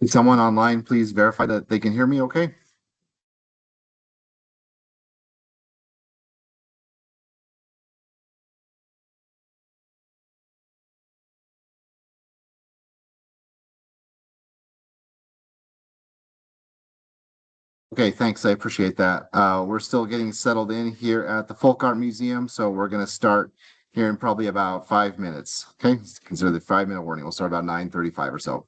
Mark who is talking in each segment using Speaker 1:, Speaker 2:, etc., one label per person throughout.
Speaker 1: Can someone online please verify that they can hear me okay? Okay, thanks. I appreciate that. We're still getting settled in here at the Folk Art Museum, so we're going to start here in probably about 5 minutes. Okay, consider the 5 minute warning. We'll start about 9:35 or so.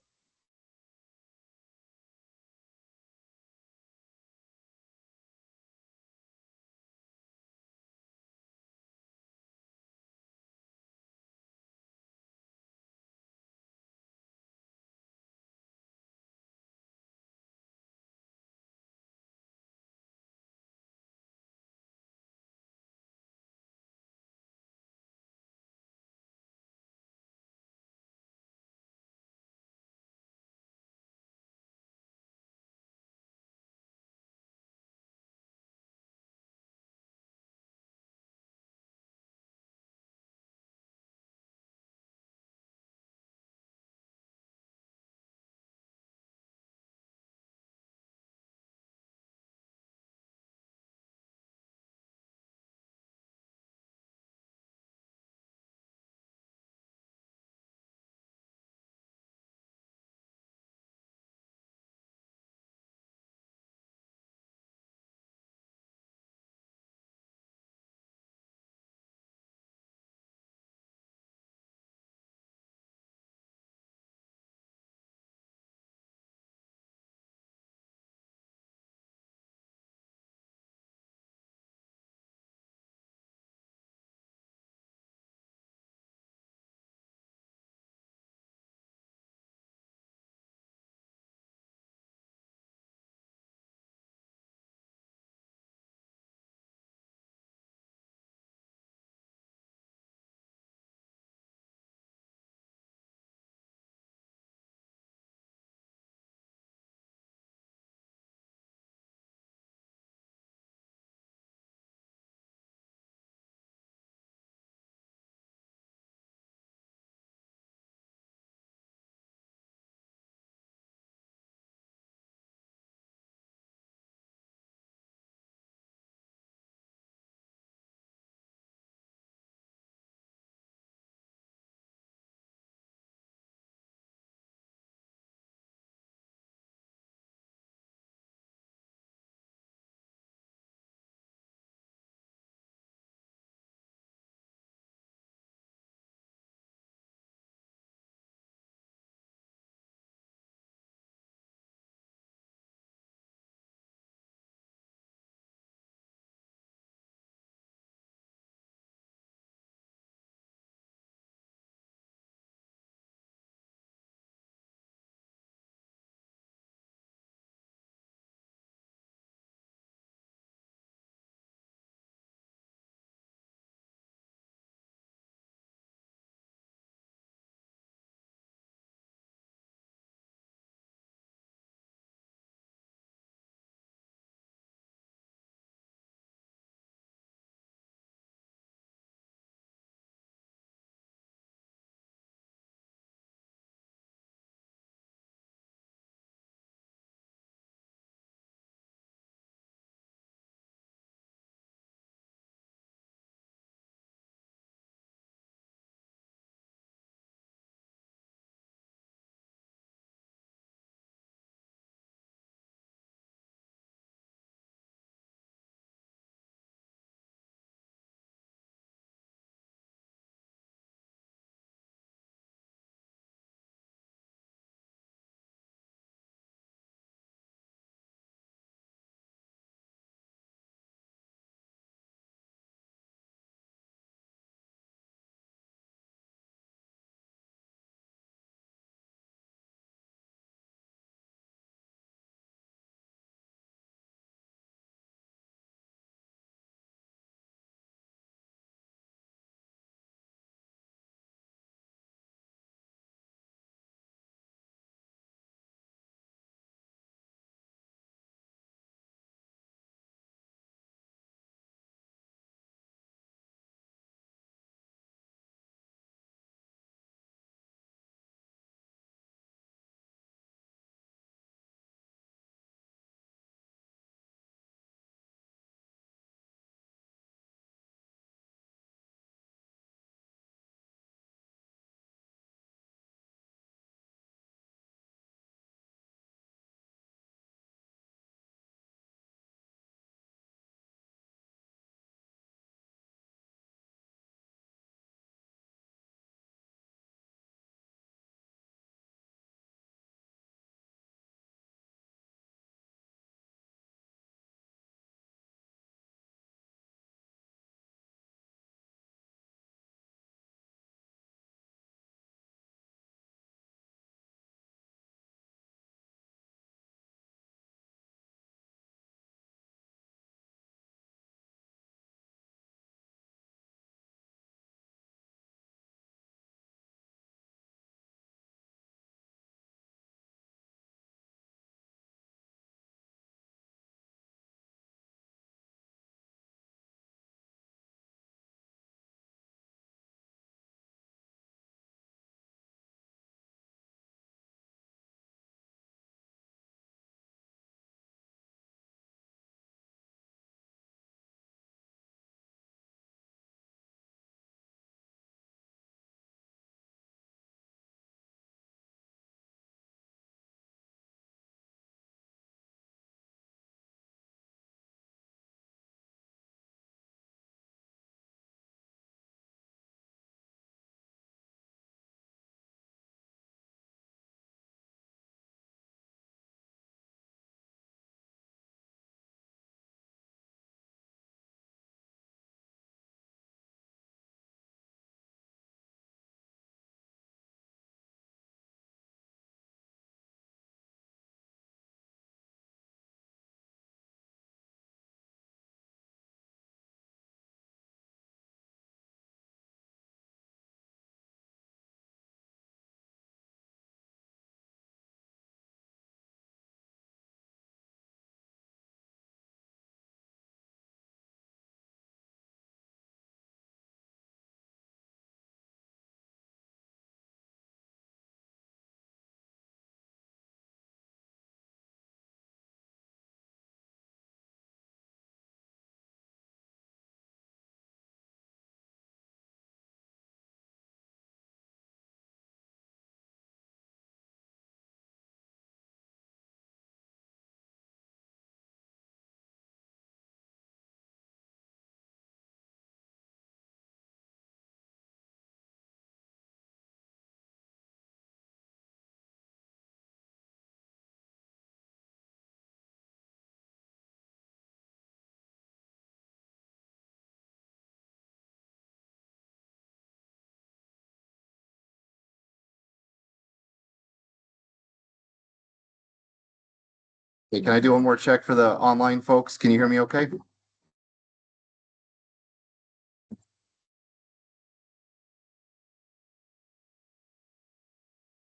Speaker 1: Hey, can I do one more check for the online folks? Can you hear me okay?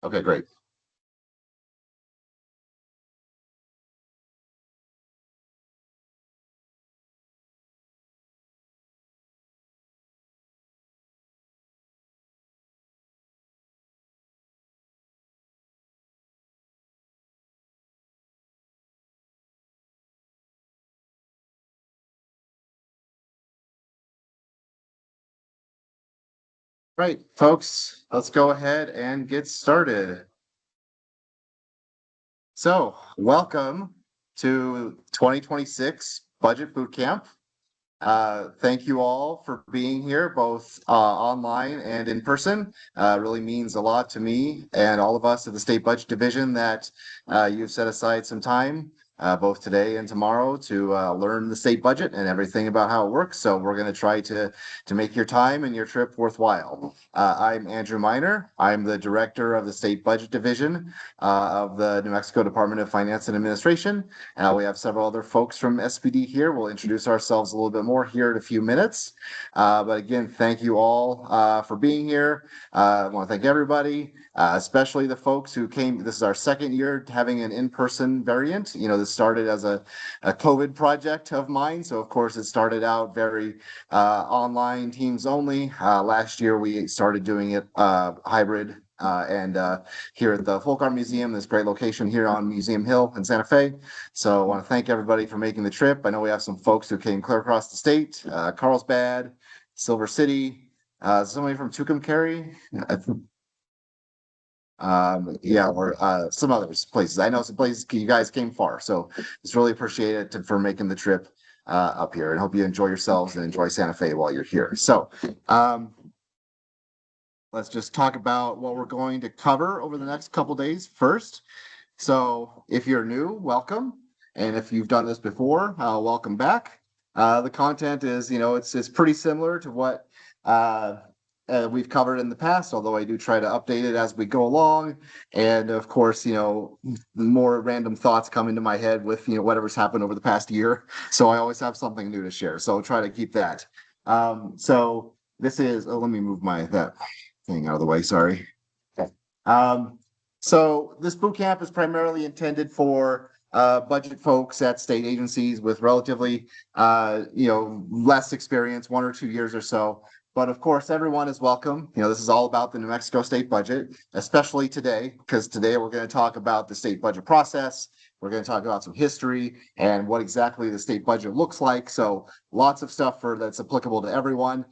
Speaker 1: Okay, great. Right, folks, let's go ahead and get started. So, welcome to 2026 Budget Boot Camp. Thank you all for being here, both online and in person. Really means a lot to me and all of us at the State Budget Division that you've set aside some time, both today and tomorrow, to learn the state budget and everything about how it works. So we're going to try to make your time and your trip worthwhile. I'm Andrew Miner. I'm the director of the State Budget Division of the New Mexico Department of Finance and Administration. We have several other folks from SPD here. We'll introduce ourselves a little bit more here in a few minutes. But again, thank you all for being here. I want to thank everybody, especially the folks who came. This is our second year having an in-person variant. You know, this started as a COVID project of mine. So of course it started out very online, Teams only. Last year we started doing it hybrid and here at the Folk Art Museum, this great location here on Museum Hill in Santa Fe. So I want to thank everybody for making the trip. I know we have some folks who came clear across the state, Carlsbad, Silver City, somebody from Tucumcari. Yeah, or some others places. I know some places you guys came far, so it's really appreciated for making the trip up here, and hope you enjoy yourselves and enjoy Santa Fe while you're here. So let's just talk about what we're going to cover over the next couple days first. So if you're new, welcome. And if you've done this before, welcome back. The content is, it's pretty similar to what we've covered in the past, although I do try to update it as we go along. And of course, more random thoughts come into my head with, whatever's happened over the past year. So I always have something new to share. So I'll try to keep that. So this is, let me move that thing out of the way. Sorry. Okay. So this boot camp is primarily intended for budget folks at state agencies with relatively, less experience, 1 or 2 years or so. But of course, everyone is welcome. This is all about the New Mexico state budget, especially today, because today we're going to talk about the state budget process. We're going to talk about some history and what exactly the state budget looks like. So lots of stuff that's applicable to everyone.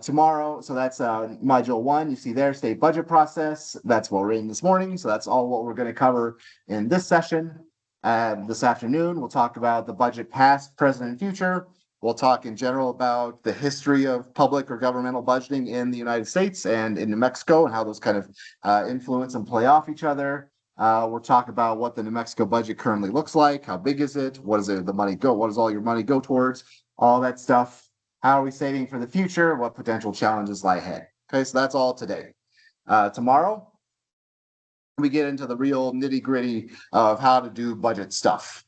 Speaker 1: Tomorrow, so that's module 1. You see there, state budget process. That's what we're in this morning. So that's all what we're going to cover in this session. This afternoon, we'll talk about the budget past, present, and future. We'll talk in general about the history of public or governmental budgeting in the United States and in New Mexico and how those kind of influence and play off each other. We'll talk about what the New Mexico budget currently looks like. How big is it? What does the money go? What does all your money go towards? All that stuff. How are we saving for the future? What potential challenges lie ahead? Okay, so that's all today. Tomorrow, we get into the real nitty-gritty of how to do budget stuff.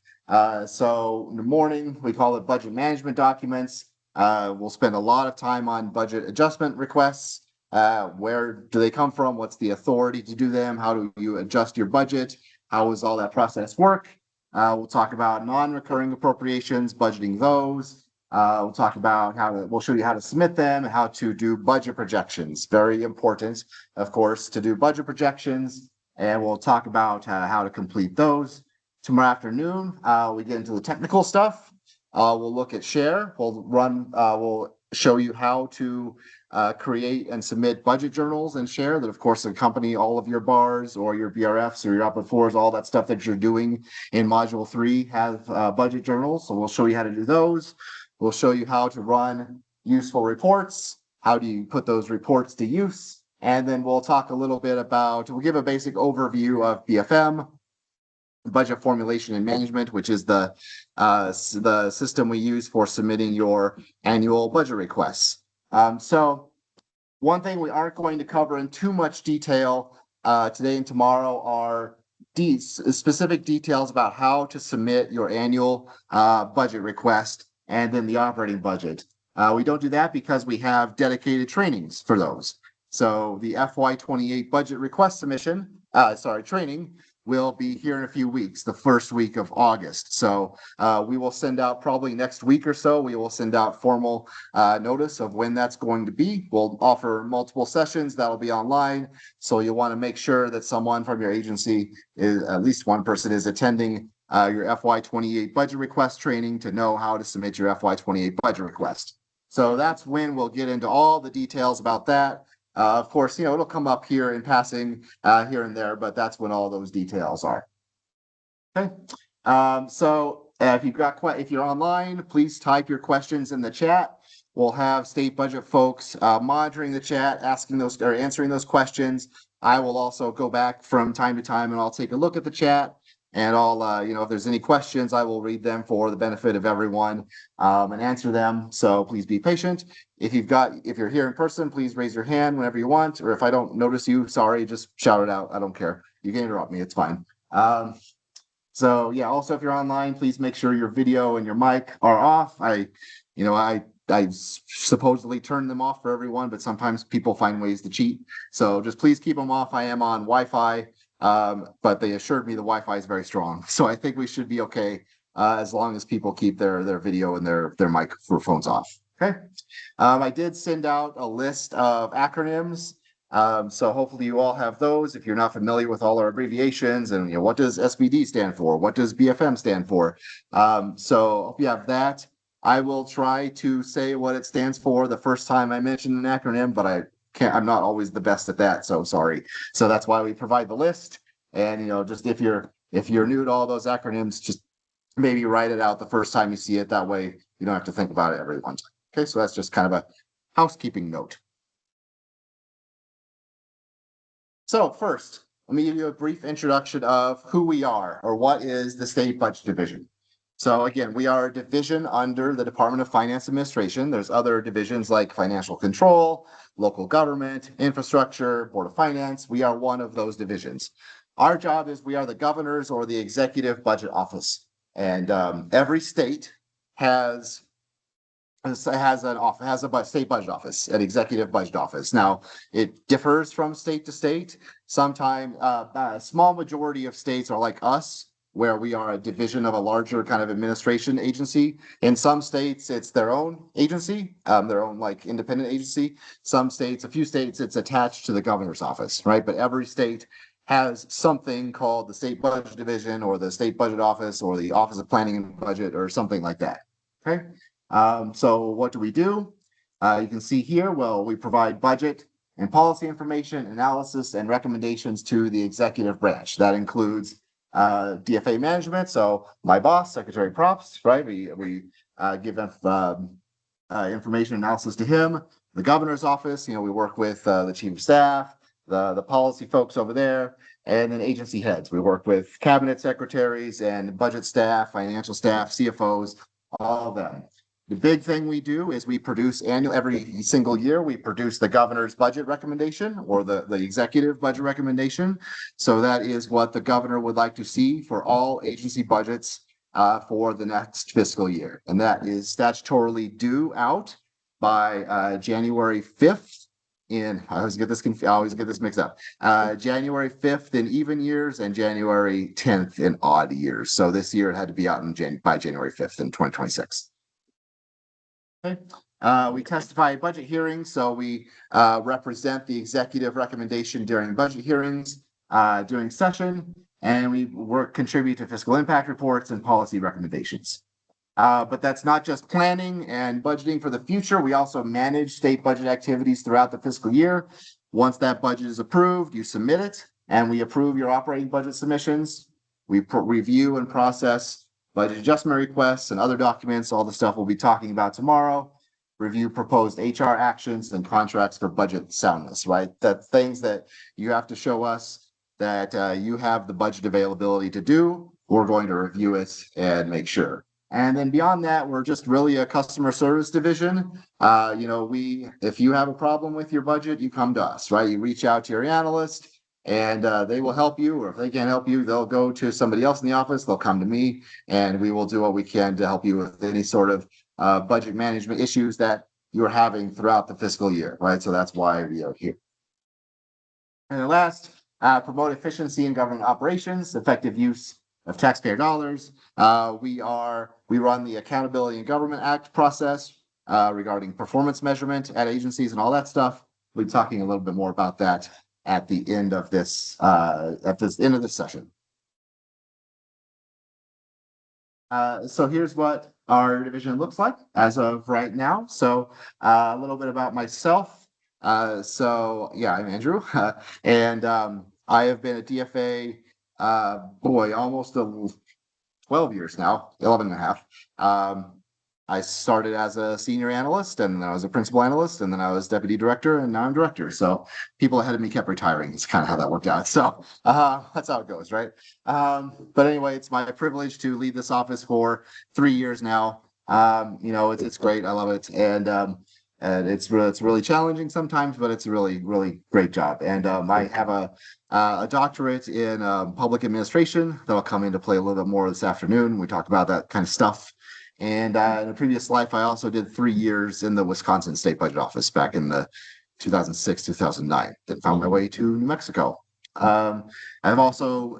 Speaker 1: So in the morning, we call it budget management documents. We'll spend a lot of time on budget adjustment requests. Where do they come from? What's the authority to do them? How do you adjust your budget? How does all that process work? We'll talk about non-recurring appropriations, budgeting those. We'll talk about we'll show you how to submit them and how to do budget projections. Very important, of course, to do budget projections. And we'll talk about how to complete those. Tomorrow afternoon, we get into the technical stuff. We'll look at Share. We'll show you how to create and submit budget journals and Share that, of course, accompany all of your bars or your BRFs or your Output 4s, all that stuff that you're doing in Module 3 have budget journals. So we'll show you how to do those. We'll show you how to run useful reports. How do you put those reports to use? And then we'll talk a little bit we'll give a basic overview of BFM, budget formulation and management, which is the system we use for submitting your annual budget requests. So one thing we aren't going to cover in too much detail today and tomorrow are specific details about how to submit your annual budget request and then the operating budget. We don't do that because we have dedicated trainings for those. So the FY28 budget request submission, training will be here in a few weeks, the first week of August. So we will send out probably next week or so, we will send out formal notice of when that's going to be. We'll offer multiple sessions that'll be online. So you'll want to make sure that someone from your agency is, at least one person is attending your FY28 budget request training to know how to submit your FY28 budget request. So that's when we'll get into all the details about that. Of course, it'll come up here in passing here and there, but that's when all those details are. Okay. If you're online, please type your questions in the chat. We'll have state budget folks monitoring the chat, asking those or answering those questions. I will also go back from time to time and I'll take a look at the chat. And I'll, if there's any questions, I will read them for the benefit of everyone and answer them. So please be patient. If you're here in person, please raise your hand whenever you want. Or if I don't notice you, sorry, just shout it out. I don't care. You can interrupt me. It's fine. Also, if you're online, please make sure your video and your mic are off. I supposedly turn them off for everyone, but sometimes people find ways to cheat. So just please keep them off. I am on Wi-Fi. But they assured me the Wi-Fi is very strong. So I think we should be okay as long as people keep their video and their microphones off. Okay. I did send out a list of acronyms. So hopefully you all have those. If you're not familiar with all our abbreviations and what does SBD stand for? What does BFM stand for? So hope you have that. I will try to say what it stands for the first time I mention an acronym, but I'm not always the best at that, so sorry. So that's why we provide the list. And just if you're new to all those acronyms, just maybe write it out the first time you see it. That way you don't have to think about it every one time. Okay, so that's just kind of a housekeeping note. So first, let me give you a brief introduction of who we are, or what is the State Budget Division. So again, we are a division under the Department of Finance Administration. There's other divisions like Financial Control, Local Government, Infrastructure, Board of Finance. We are one of those divisions. Our job is we are the governor's or the executive budget office. And every state has a state budget office, an executive budget office. Now, it differs from state to state. Sometimes a small majority of states are like us, where we are a division of a larger kind of administration agency. In some states, it's their own agency, their own independent agency. Some states, a few states, it's attached to the governor's office, right? But every state has something called the State Budget Division or the State Budget Office or the Office of Planning and Budget or something like that, okay? So what do? You can see here, we provide budget and policy information, analysis, and recommendations to the executive branch. That includes DFA management. So my boss, Secretary Props, right? We give information analysis to him. The governor's office, we work with the chief of staff, the policy folks over there, and then agency heads. We work with cabinet secretaries and budget staff, financial staff, CFOs, all of them. The big thing we do is we produce every single year, we produce the governor's budget recommendation or the executive budget recommendation. So that is what the governor would like to see for all agency budgets for the next fiscal year. And that is statutorily due out by January 5th I always get this mixed up. January 5th in even years and January 10th in odd years. So this year it had to be out by January 5th in 2026. Okay. We testify at budget hearings, so we represent the executive recommendation during budget hearings during session, and we contribute to fiscal impact reports and policy recommendations. But that's not just planning and budgeting for the future. We also manage state budget activities throughout the fiscal year. Once that budget is approved, you submit it, and we approve your operating budget submissions. We review and process budget adjustment requests and other documents, all the stuff we'll be talking about tomorrow. Review proposed HR actions and contracts for budget soundness, right? That's things that you have to show us that you have the budget availability to do. We're going to review it and make sure. And then beyond that, we're just really a customer service division. If you have a problem with your budget, you come to us, right? You reach out to your analyst. and they will help you, or if they can't help you, they'll go to somebody else in the office. They'll come to me, and we will do what we can to help you with any sort of budget management issues that you're having throughout the fiscal year, right? So that's why we are here. And then last, promote efficiency in government operations, effective use of taxpayer dollars. We run the Accountability in Government Act process regarding performance measurement at agencies and all that stuff. We'll be talking a little bit more about that at the end of this end of this session. So here's what our division looks like as of right now. So a little bit about myself. So yeah, I'm Andrew, and I have been at DFA, almost 12 years now, 11 and a half. I started as a senior analyst, and then I was a principal analyst, and then I was deputy director, and now I'm director. So people ahead of me kept retiring. It's kind of how that worked out. So that's how it goes, right? But anyway, it's my privilege to lead this office for 3 years now. It's great. I love it, and it's really challenging sometimes, but it's a really great job. And I have a doctorate in public administration that'll come into play a little bit more this afternoon. We talk about that kind of stuff. And in a previous life, I also did 3 years in the Wisconsin State Budget Office back in the 2006, 2009. Then found my way to New Mexico. I've also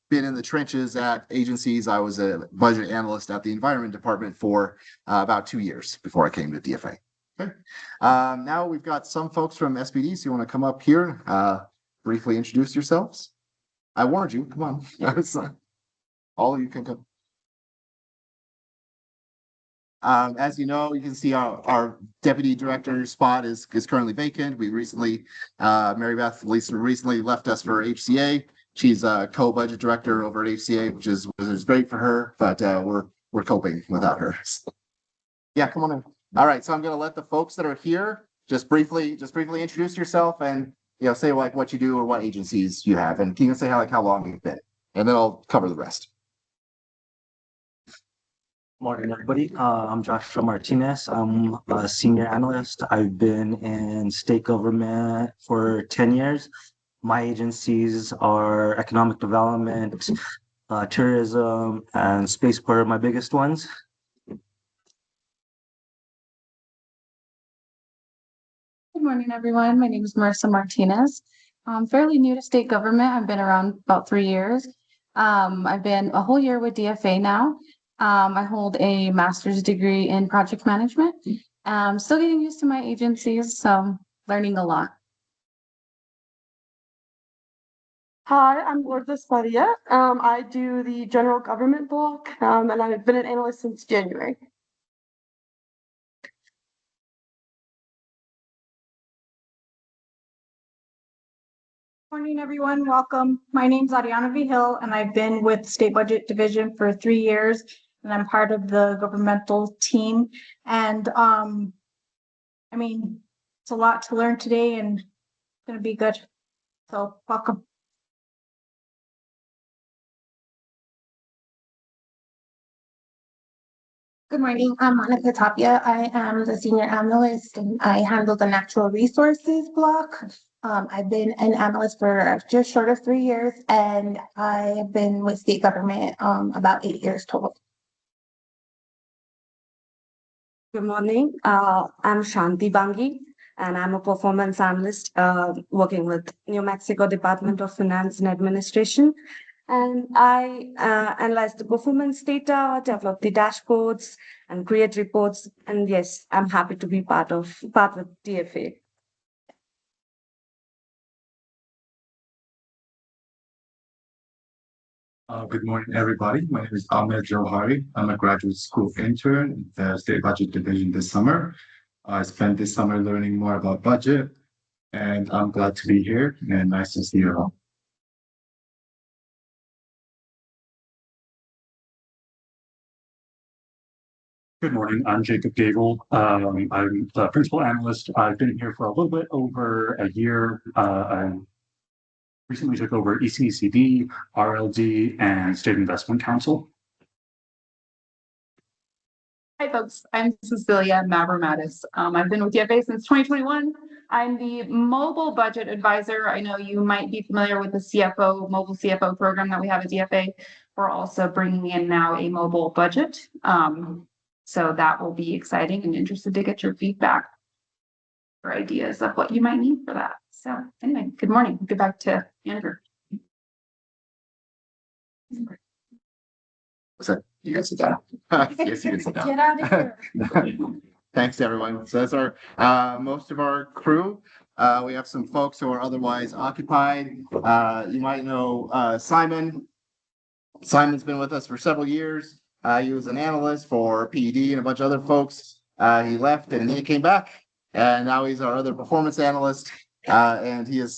Speaker 1: been in the trenches at agencies. I was a budget analyst at the Environment Department for about 2 years before I came to DFA. Okay. Now we've got some folks from SPD, so you want to come up here, briefly introduce yourselves. I warned you. Come on. All of you can come. As you know, you can see our deputy director spot is currently vacant. We recently, Mary Beth Lisa recently left us for HCA. She's a co-budget director over at HCA, which is great for her, but we're coping without her. Yeah, come on in. All right, so I'm going to let the folks that are here just briefly introduce yourself and say like what you do or what agencies you have, and you can say how long you've been, and then I'll cover the rest.
Speaker 2: Morning, everybody. I'm Joshua Martinez. I'm a senior analyst. I've been in state government for 10 years. My agencies are economic development, tourism, and spaceport are my biggest ones.
Speaker 3: Good morning, everyone. My name is Marissa Martinez. I'm fairly new to state government. I've been around about 3 years. I've been a whole year with DFA now. I hold a master's degree in project management. Still getting used to my agencies, so learning a lot.
Speaker 4: Hi, I'm Lourdes Faria. I do the general government block, and I've been an analyst since January.
Speaker 5: Morning, everyone. Welcome. My name is Ariana Vigil, and I've been with State Budget Division for 3 years, and I'm part of the governmental team. And it's a lot to learn today, and it's going to be good. So, welcome.
Speaker 6: Good morning. I'm Monica Tapia. I am the senior analyst and I handle the natural resources block. I've been an analyst for just short of 3 years, and I've been with state government about 8 years total.
Speaker 7: Good morning. I'm Shanti Bangi, and I'm a performance analyst working with New Mexico Department of Finance and Administration. And I analyze the performance data, develop the dashboards, and create reports. And yes, I'm happy to be part with DFA.
Speaker 8: Good morning, everybody. My name is Ahmed Johari. I'm a graduate school intern in the State Budget Division this summer. I spent this summer learning more about budget, and I'm glad to be here and nice to see you all.
Speaker 9: Good morning. I'm Jacob Gable. I'm the principal analyst. I've been here for a little bit over a year. I recently took over ECECD, RLD, and State Investment Council.
Speaker 3: Hi, folks. I'm Cecilia Mavromatis. I've been with DFA since 2021.
Speaker 10: I'm the mobile budget advisor. I know you might be familiar with the CFO, mobile CFO program that we have at DFA. We're also bringing in now a mobile budget. So that will be exciting and interested to get your feedback or ideas of what you might need for that. So anyway, good morning. Get back to Andrew.
Speaker 1: What's that? You guys sit down. Yes, you can sit down.
Speaker 5: Get out of here.
Speaker 1: Thanks, everyone. So that's our, most of our crew. We have some folks who are otherwise occupied. You might know, Simon. Simon's been with us for several years. He was an analyst for PED and a bunch of other folks. He left and he came back, and now he's our other performance analyst. And he is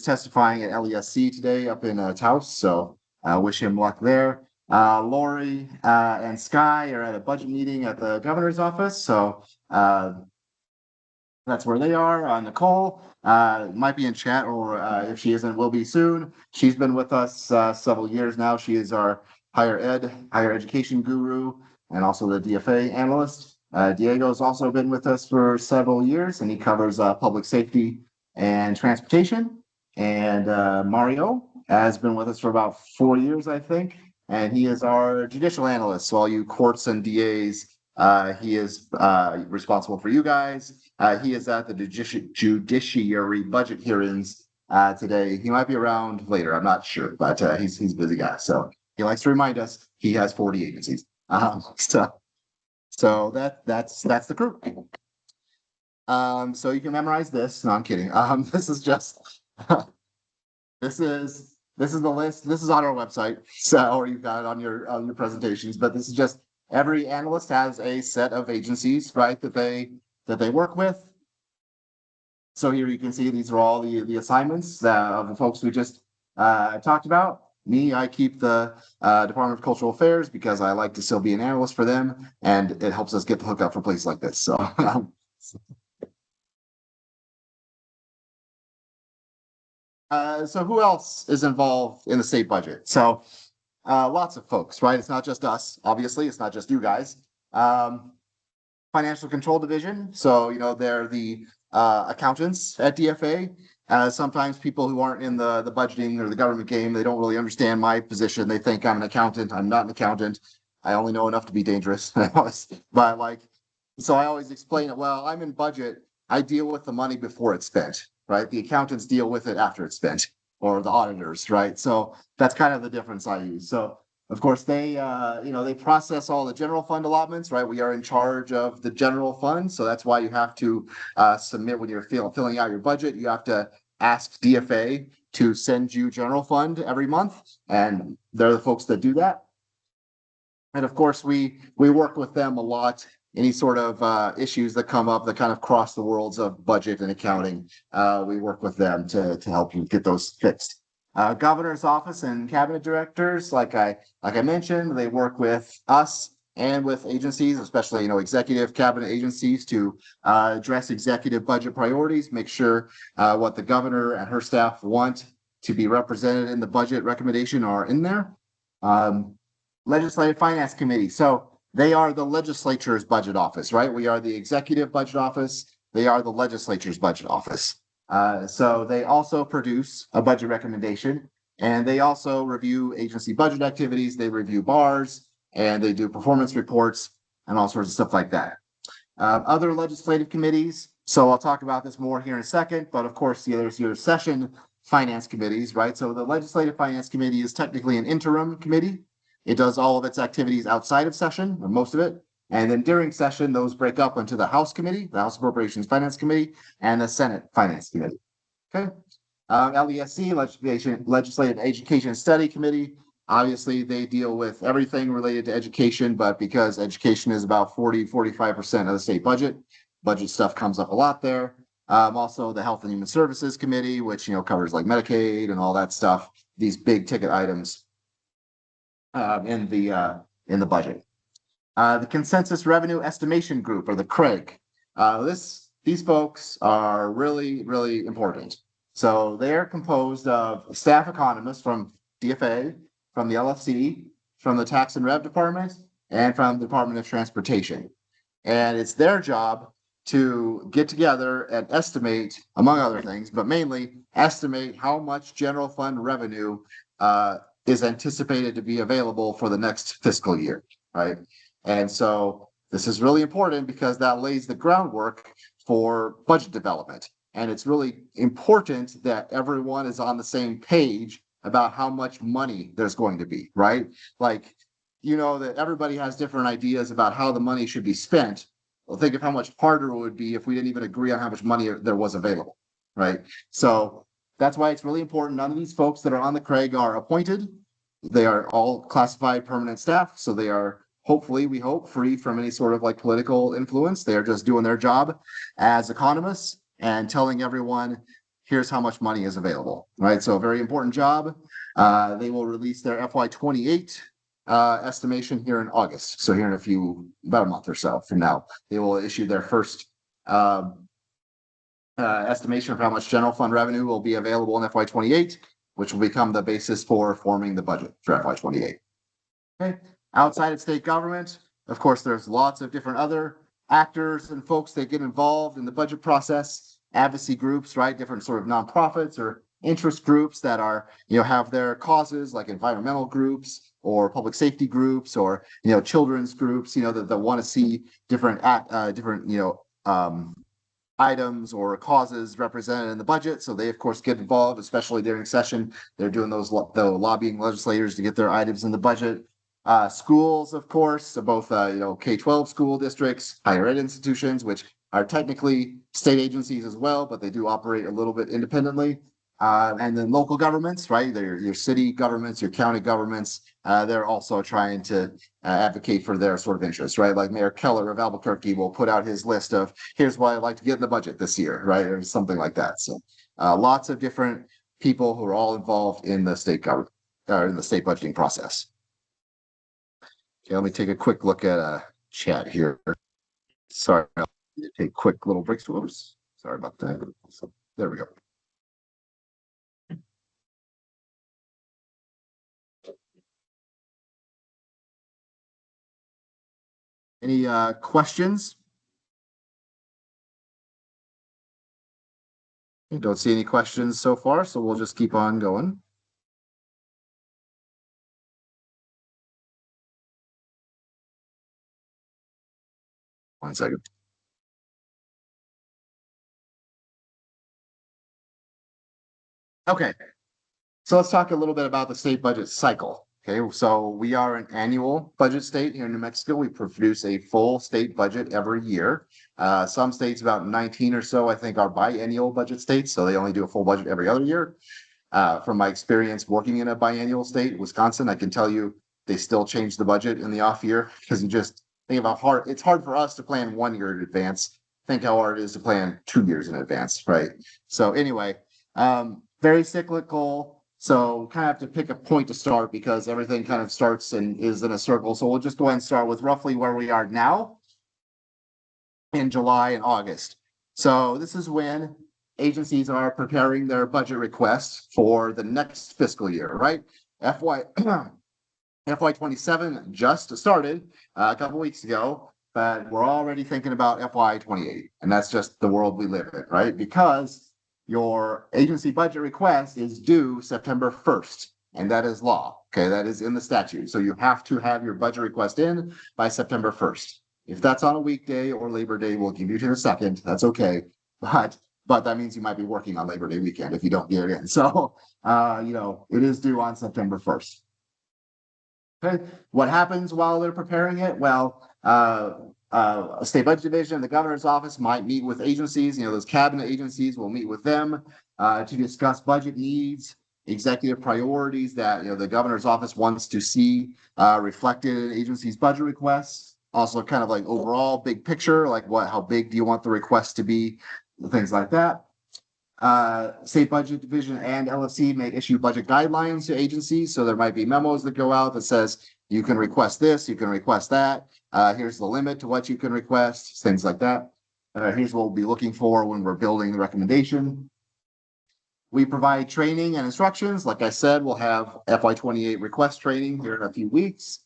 Speaker 1: testifying at LESC today up in Taos. So wish him luck there. Lori and Sky are at a budget meeting at the governor's office. So that's where they are. Nicole might be in chat, or if she isn't, will be soon. She's been with us several years now. She is our higher education guru, and also the DFA analyst. Diego's also been with us for several years, and he covers public safety and transportation. And Mario has been with us for about 4 years, I think, and he is our judicial analyst. So all you courts and DAs, he is responsible for you guys. He is at the judiciary budget hearings today. He might be around later, I'm not sure, but he's a busy guy. So he likes to remind us he has 40 agencies. So that's the crew. So you can memorize this. No, I'm kidding. This is just this is the list. This is on our website, so, or you've got it on your presentations. But this is just every analyst has a set of agencies, right, that they work with. So here you can see these are all the assignments of the folks we just talked about. Me, I keep the Department of Cultural Affairs because I like to still be an analyst for them, and it helps us get the hookup for places like this. So. So who else is involved in the state budget? So lots of folks, right? It's not just us, obviously. It's not just you guys. Financial Control Division. So, you know, they're the accountants at DFA. Sometimes people who aren't in the budgeting or the government game, they don't really understand my position. They think I'm an accountant. I'm not an accountant. I only know enough to be dangerous. But like, so I always explain it. Well, I'm in budget. I deal with the money before it's spent, right? The accountants deal with it after it's spent, or the auditors, right? So that's kind of the difference I use. So of course they, they process all the general fund allotments, right? We are in charge of the general fund. So that's why you have to submit when you're filling out your budget. You have to ask DFA to send you general fund every month. And they're the folks that do that. And of course, we work with them a lot. Any sort of issues that come up that kind of cross the worlds of budget and accounting, we work with them to help you get those fixed. Governor's office and cabinet directors, like I mentioned, they work with us and with agencies, especially executive cabinet agencies, to address executive budget priorities, make sure what the governor and her staff want to be represented in the budget recommendation are in there. Legislative Finance Committee. So they are the legislature's budget office, right? We are the executive budget office. They are the legislature's budget office. So they also produce a budget recommendation, and they also review agency budget activities. They review BARs, and they do performance reports and all sorts of stuff like that. Other legislative committees. So I'll talk about this more here in a second, but of course, there's your session finance committees, right? So the Legislative Finance Committee is technically an interim committee. It does all of its activities outside of session, or most of it. And then during session, those break up into the House Committee, the House Appropriations Finance Committee, and the Senate Finance Committee. Okay. LESC, Legislative Education Study Committee. Obviously, they deal with everything related to education, but because education is about 45% of the state budget stuff comes up a lot there. Also, the Health and Human Services Committee, which covers like Medicaid and all that stuff. These big ticket items. In the budget. The Consensus Revenue Estimation Group, or the CREG. These folks are really, really important. So they're composed of staff economists from DFA, from the LFC, from the Tax and Rev Department, and from the Department of Transportation. And it's their job to get together and estimate, among other things, but mainly estimate how much general fund revenue is anticipated to be available for the next fiscal year, right? And so this is really important because that lays the groundwork for budget development. And it's really important that everyone is on the same page about how much money there's going to be, right? Like, you know, that everybody has different ideas about how the money should be spent. Well, think of how much harder it would be if we didn't even agree on how much money there was available, right? So that's why it's really important. None of these folks that are on the CRAG are appointed. They are all classified permanent staff. So they are hopefully, we hope, free from any sort of like political influence. They are just doing their job as economists and telling everyone, here's how much money is available, right? So a very important job. They will release their FY28 estimation here in August. So here in about a month or so from now, they will issue their first estimation of how much general fund revenue will be available in FY28, which will become the basis for forming the budget for FY28. Okay. Outside of state government, of course, there's lots of different other actors and folks that get involved in the budget process, advocacy groups, right? Different sort of nonprofits or interest groups that are, have their causes, like environmental groups or public safety groups or, children's groups, that want to see different items or causes represented in the budget. So they, of course, get involved, especially during session. They're doing the lobbying legislators to get their items in the budget. Schools, of course, both, K-12 school districts, higher ed institutions, which are technically state agencies as well, but they do operate a little bit independently. And then local governments, right? They're your city governments, your county governments. They're also trying to advocate for their sort of interests, right? Like Mayor Keller of Albuquerque will put out his list of here's what I'd like to get in the budget this year, right? Or something like that. So lots of different people who are all involved in the state government or in the state budgeting process. Okay, let me take a quick look at a chat here. Sorry, I'll take quick little breaks. Oops, sorry about that. So there we go. Any questions? I don't see any questions so far, so we'll just keep on going. One second. Okay, so let's talk a little bit about the state budget cycle. Okay, so we are an annual budget state here in New Mexico. We produce a full state budget every year. Some states, about 19 or so, I think, are biennial budget states, so they only do a full budget every other year. From my experience working in a biennial state, Wisconsin, I can tell you they still change the budget in the off year because you just think about it's hard for us to plan 1 year in advance. Think how hard it is to plan 2 years in advance, right? So anyway, very cyclical. So kind of have to pick a point to start because everything kind of starts and is in a circle. So we'll just go ahead and start with roughly where we are now in July and August. So this is when agencies are preparing their budget requests for the next fiscal year, right? FY27 just started a couple weeks ago, but we're already thinking about FY28, and that's just the world we live in, right? Because your agency budget request is due September 1st, and that is law. Okay, that is in the statute. So you have to have your budget request in by September 1st. If that's on a weekday or Labor Day, we'll give you to the second. That's okay. But that means you might be working on Labor Day weekend if you don't get it in. So, it is due on September 1st. Okay, what happens while they're preparing it? Well, a state budget division, the governor's office might meet with agencies, those cabinet agencies will meet with them to discuss budget needs, executive priorities that, the governor's office wants to see reflected in agencies' budget requests. Also kind of like overall big picture, like how big do you want the request to be, things like that. State budget division and LFC may issue budget guidelines to agencies. So there might be memos that go out that says, you can request this, you can request that. Here's the limit to what you can request, things like that. Here's what we'll be looking for when we're building the recommendation. We provide training and instructions. Like I said, we'll have FY28 request training here in a few weeks.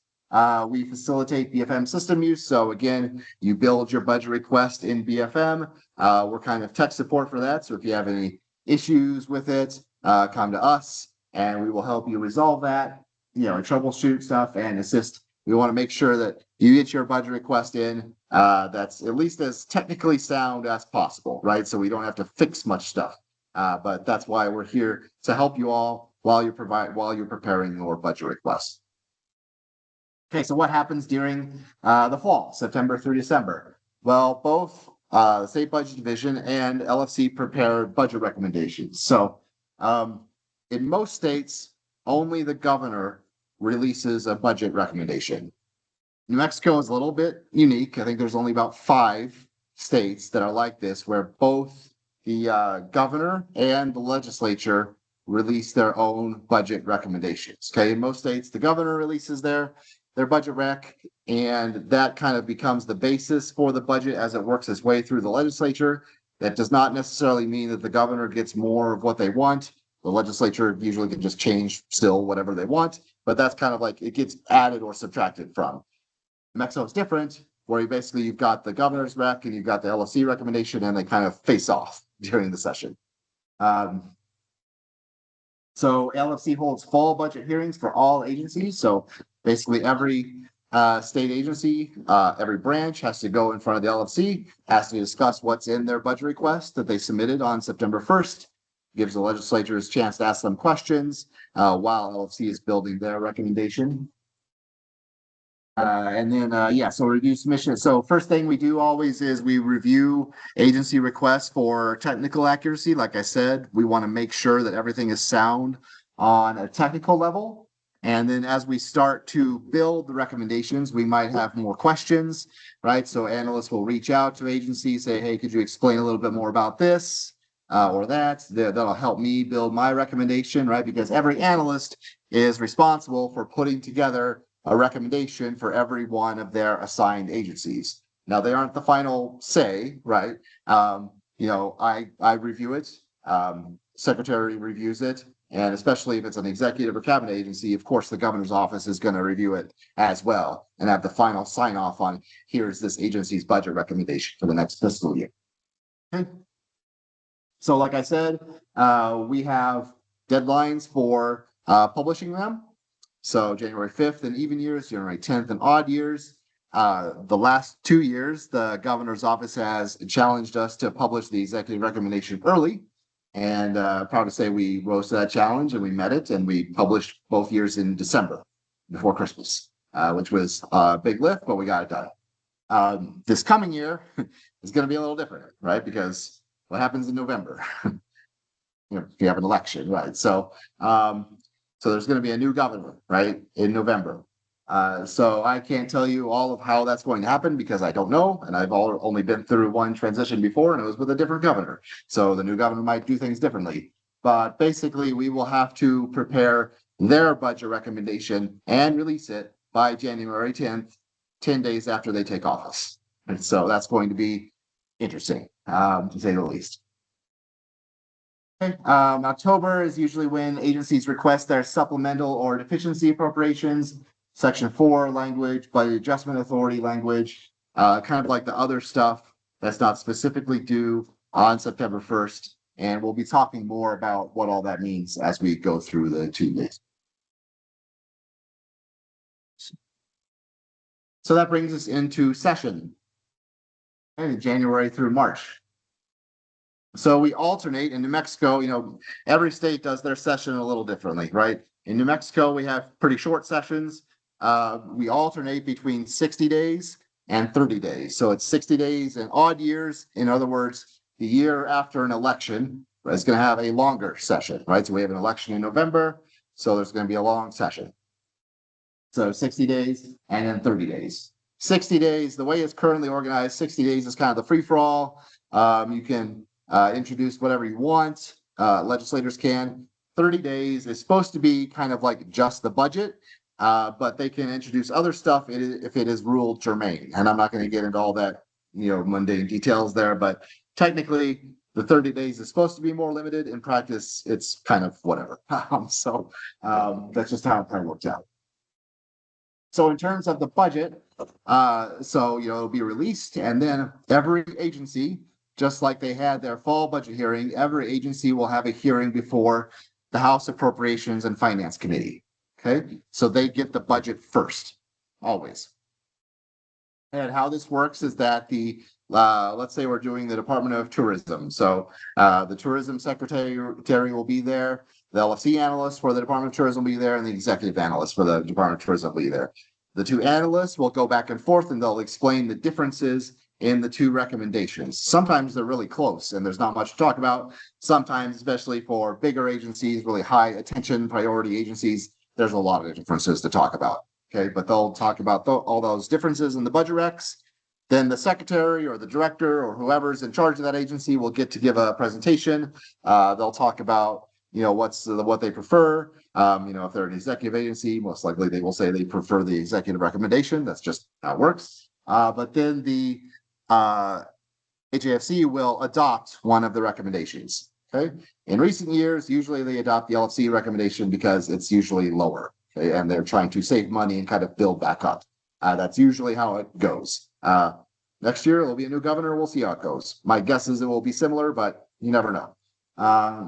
Speaker 1: we facilitate BFM system use. So again, you build your budget request in BFM. We're kind of tech support for that. So if you have any issues with it, come to us and we will help you resolve that, troubleshoot stuff and assist. We want to make sure that you get your budget request in that's at least as technically sound as possible, right? So we don't have to fix much stuff. But that's why we're here to help you all while you're preparing your budget requests. Okay, so what happens during the fall, September through December? Well, both the State Budget Division and LFC prepare budget recommendations. So in most states, only the governor releases a budget recommendation. New Mexico is a little bit unique. I think there's only about 5 states that are like this, where both the governor and the legislature release their own budget recommendations. Okay, in most states, the governor releases their budget rec, and that kind of becomes the basis for the budget as it works its way through the legislature. That does not necessarily mean that the governor gets more of what they want. The legislature usually can just change still whatever they want, but that's kind of like it gets added or subtracted from. Mexico is different, where you've got the governor's rec and you've got the LFC recommendation, and they kind of face off during the session. So LFC holds fall budget hearings for all agencies. So basically every state agency, every branch has to go in front of the LFC, has to discuss what's in their budget request that they submitted on September 1st, gives the legislators a chance to ask them questions while LFC is building their recommendation. So review submission. So first thing we do always is we review agency requests for technical accuracy. Like I said, we want to make sure that everything is sound on a technical level. And then as we start to build the recommendations, we might have more questions, right? So analysts will reach out to agencies, say, hey, could you explain a little bit more about this or that? That'll help me build my recommendation, right? Because every analyst is responsible for putting together a recommendation for every one of their assigned agencies. Now, they aren't the final say, right? I review it, secretary reviews it, and especially if it's an executive or cabinet agency, of course, the governor's office is going to review it as well and have the final sign off on here's this agency's budget recommendation for the next fiscal year. Okay. So like I said, we have deadlines for publishing them. So January 5th in even years, January 10th in odd years. The last 2 years, the governor's office has challenged us to publish the executive recommendation early. And proud to say we rose to that challenge and we met it, and we published both years in December before Christmas, which was a big lift, but we got it done. This coming year is going to be a little different, right? Because what happens in November? If you have an election, right? So there's going to be a new governor, right, in November. So I can't tell you all of how that's going to happen because I don't know. And I've only been through one transition before, and it was with a different governor. So the new governor might do things differently. But basically, we will have to prepare their budget recommendation and release it by January 10th, 10 days after they take office. And so that's going to be interesting, to say the least. Okay. October is usually when agencies request their supplemental or deficiency appropriations. Section 4 language, budget adjustment authority language, kind of like the other stuff that's not specifically due on September 1st. And we'll be talking more about what all that means as we go through the 2 days. So that brings us into session, January through March. So we alternate in New Mexico, every state does their session a little differently, right? In New Mexico, we have pretty short sessions. We alternate between 60 days and 30 days. So it's 60 days in odd years. In other words, the year after an election is going to have a longer session, right? So we have an election in November, so there's going to be a long session. So 60 days and then 30 days. 60 days, the way it's currently organized, 60 days is kind of the free-for-all. You can introduce whatever you want, legislators can. 30 days is supposed to be kind of like just the budget, but they can introduce other stuff if it is ruled germane. And I'm not going to get into all that, mundane details there, but technically the 30 days is supposed to be more limited. In practice, it's kind of whatever. So that's just how it kind of works out. So in terms of the budget, so, it'll be released and then every agency, just like they had their fall budget hearing, every agency will have a hearing before the House Appropriations and Finance Committee. Okay, so they get the budget first, always. And how this works is that let's say we're doing the Department of Tourism. So the tourism secretary will be there, the LFC analyst for the Department of Tourism will be there, and the executive analyst for the Department of Tourism will be there. The two analysts will go back and forth and they'll explain the differences in the two recommendations. Sometimes they're really close and there's not much to talk about. Sometimes, especially for bigger agencies, really high attention priority agencies, there's a lot of differences to talk about. Okay, but they'll talk about all those differences in the budget recs. Then the secretary or the director or whoever's in charge of that agency will get to give a presentation. They'll talk about, what they prefer. If they're an executive agency, most likely they will say they prefer the executive recommendation. That's just how it works. But then the HAFC will adopt one of the recommendations. Okay. In recent years, usually they adopt the LFC recommendation because it's usually lower. Okay? And they're trying to save money and kind of build back up. That's usually how it goes. Next year, it'll be a new governor. We'll see how it goes. My guess is it will be similar, but you never know.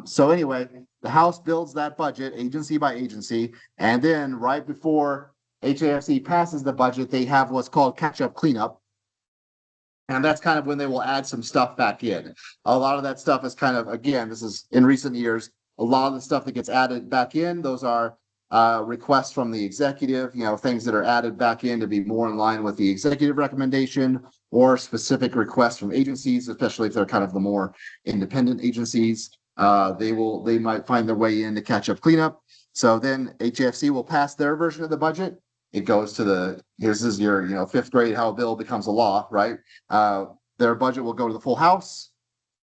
Speaker 1: So anyway, the House builds that budget agency by agency. And then right before HAFC passes the budget, they have what's called catch-up cleanup. And that's kind of when they will add some stuff back in. A lot of that stuff is kind of, again, this is in recent years, a lot of the stuff that gets added back in, those are requests from the executive, things that are added back in to be more in line with the executive recommendation, or specific requests from agencies, especially if they're kind of the more independent agencies. They might find their way in to catch up cleanup. So then HAFC will pass their version of the budget. It goes to this is your, fifth grade, how a bill becomes a law, right? Their budget will go to the full House.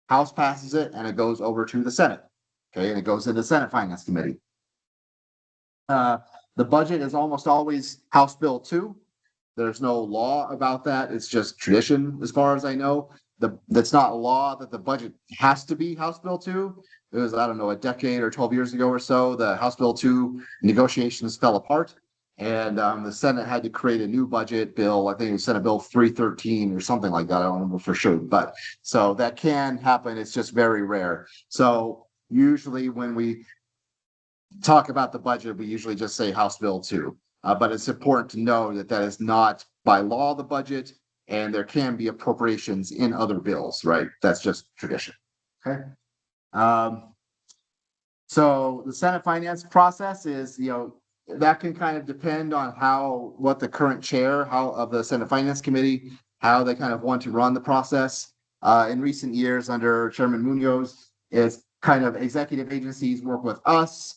Speaker 1: House passes it and it goes over to the Senate. Okay, and it goes to the Senate Finance Committee. The budget is almost always House Bill 2. There's no law about that. It's just tradition, as far as I know. That's not law that the budget has to be House Bill 2. It was, I don't know, a decade or 12 years ago or so, the House Bill 2 negotiations fell apart. And the Senate had to create a new budget bill. I think it was Senate Bill 313 or something like that. I don't remember for sure. But so that can happen. It's just very rare. So usually when we talk about the budget, we usually just say House Bill 2. But it's important to know that that is not by law the budget, and there can be appropriations in other bills, right? That's just tradition. Okay. So the Senate finance process is, that can kind of depend on what the current chair of the Senate Finance Committee, how they kind of want to run the process. In recent years under Chairman Munoz, it's kind of executive agencies work with us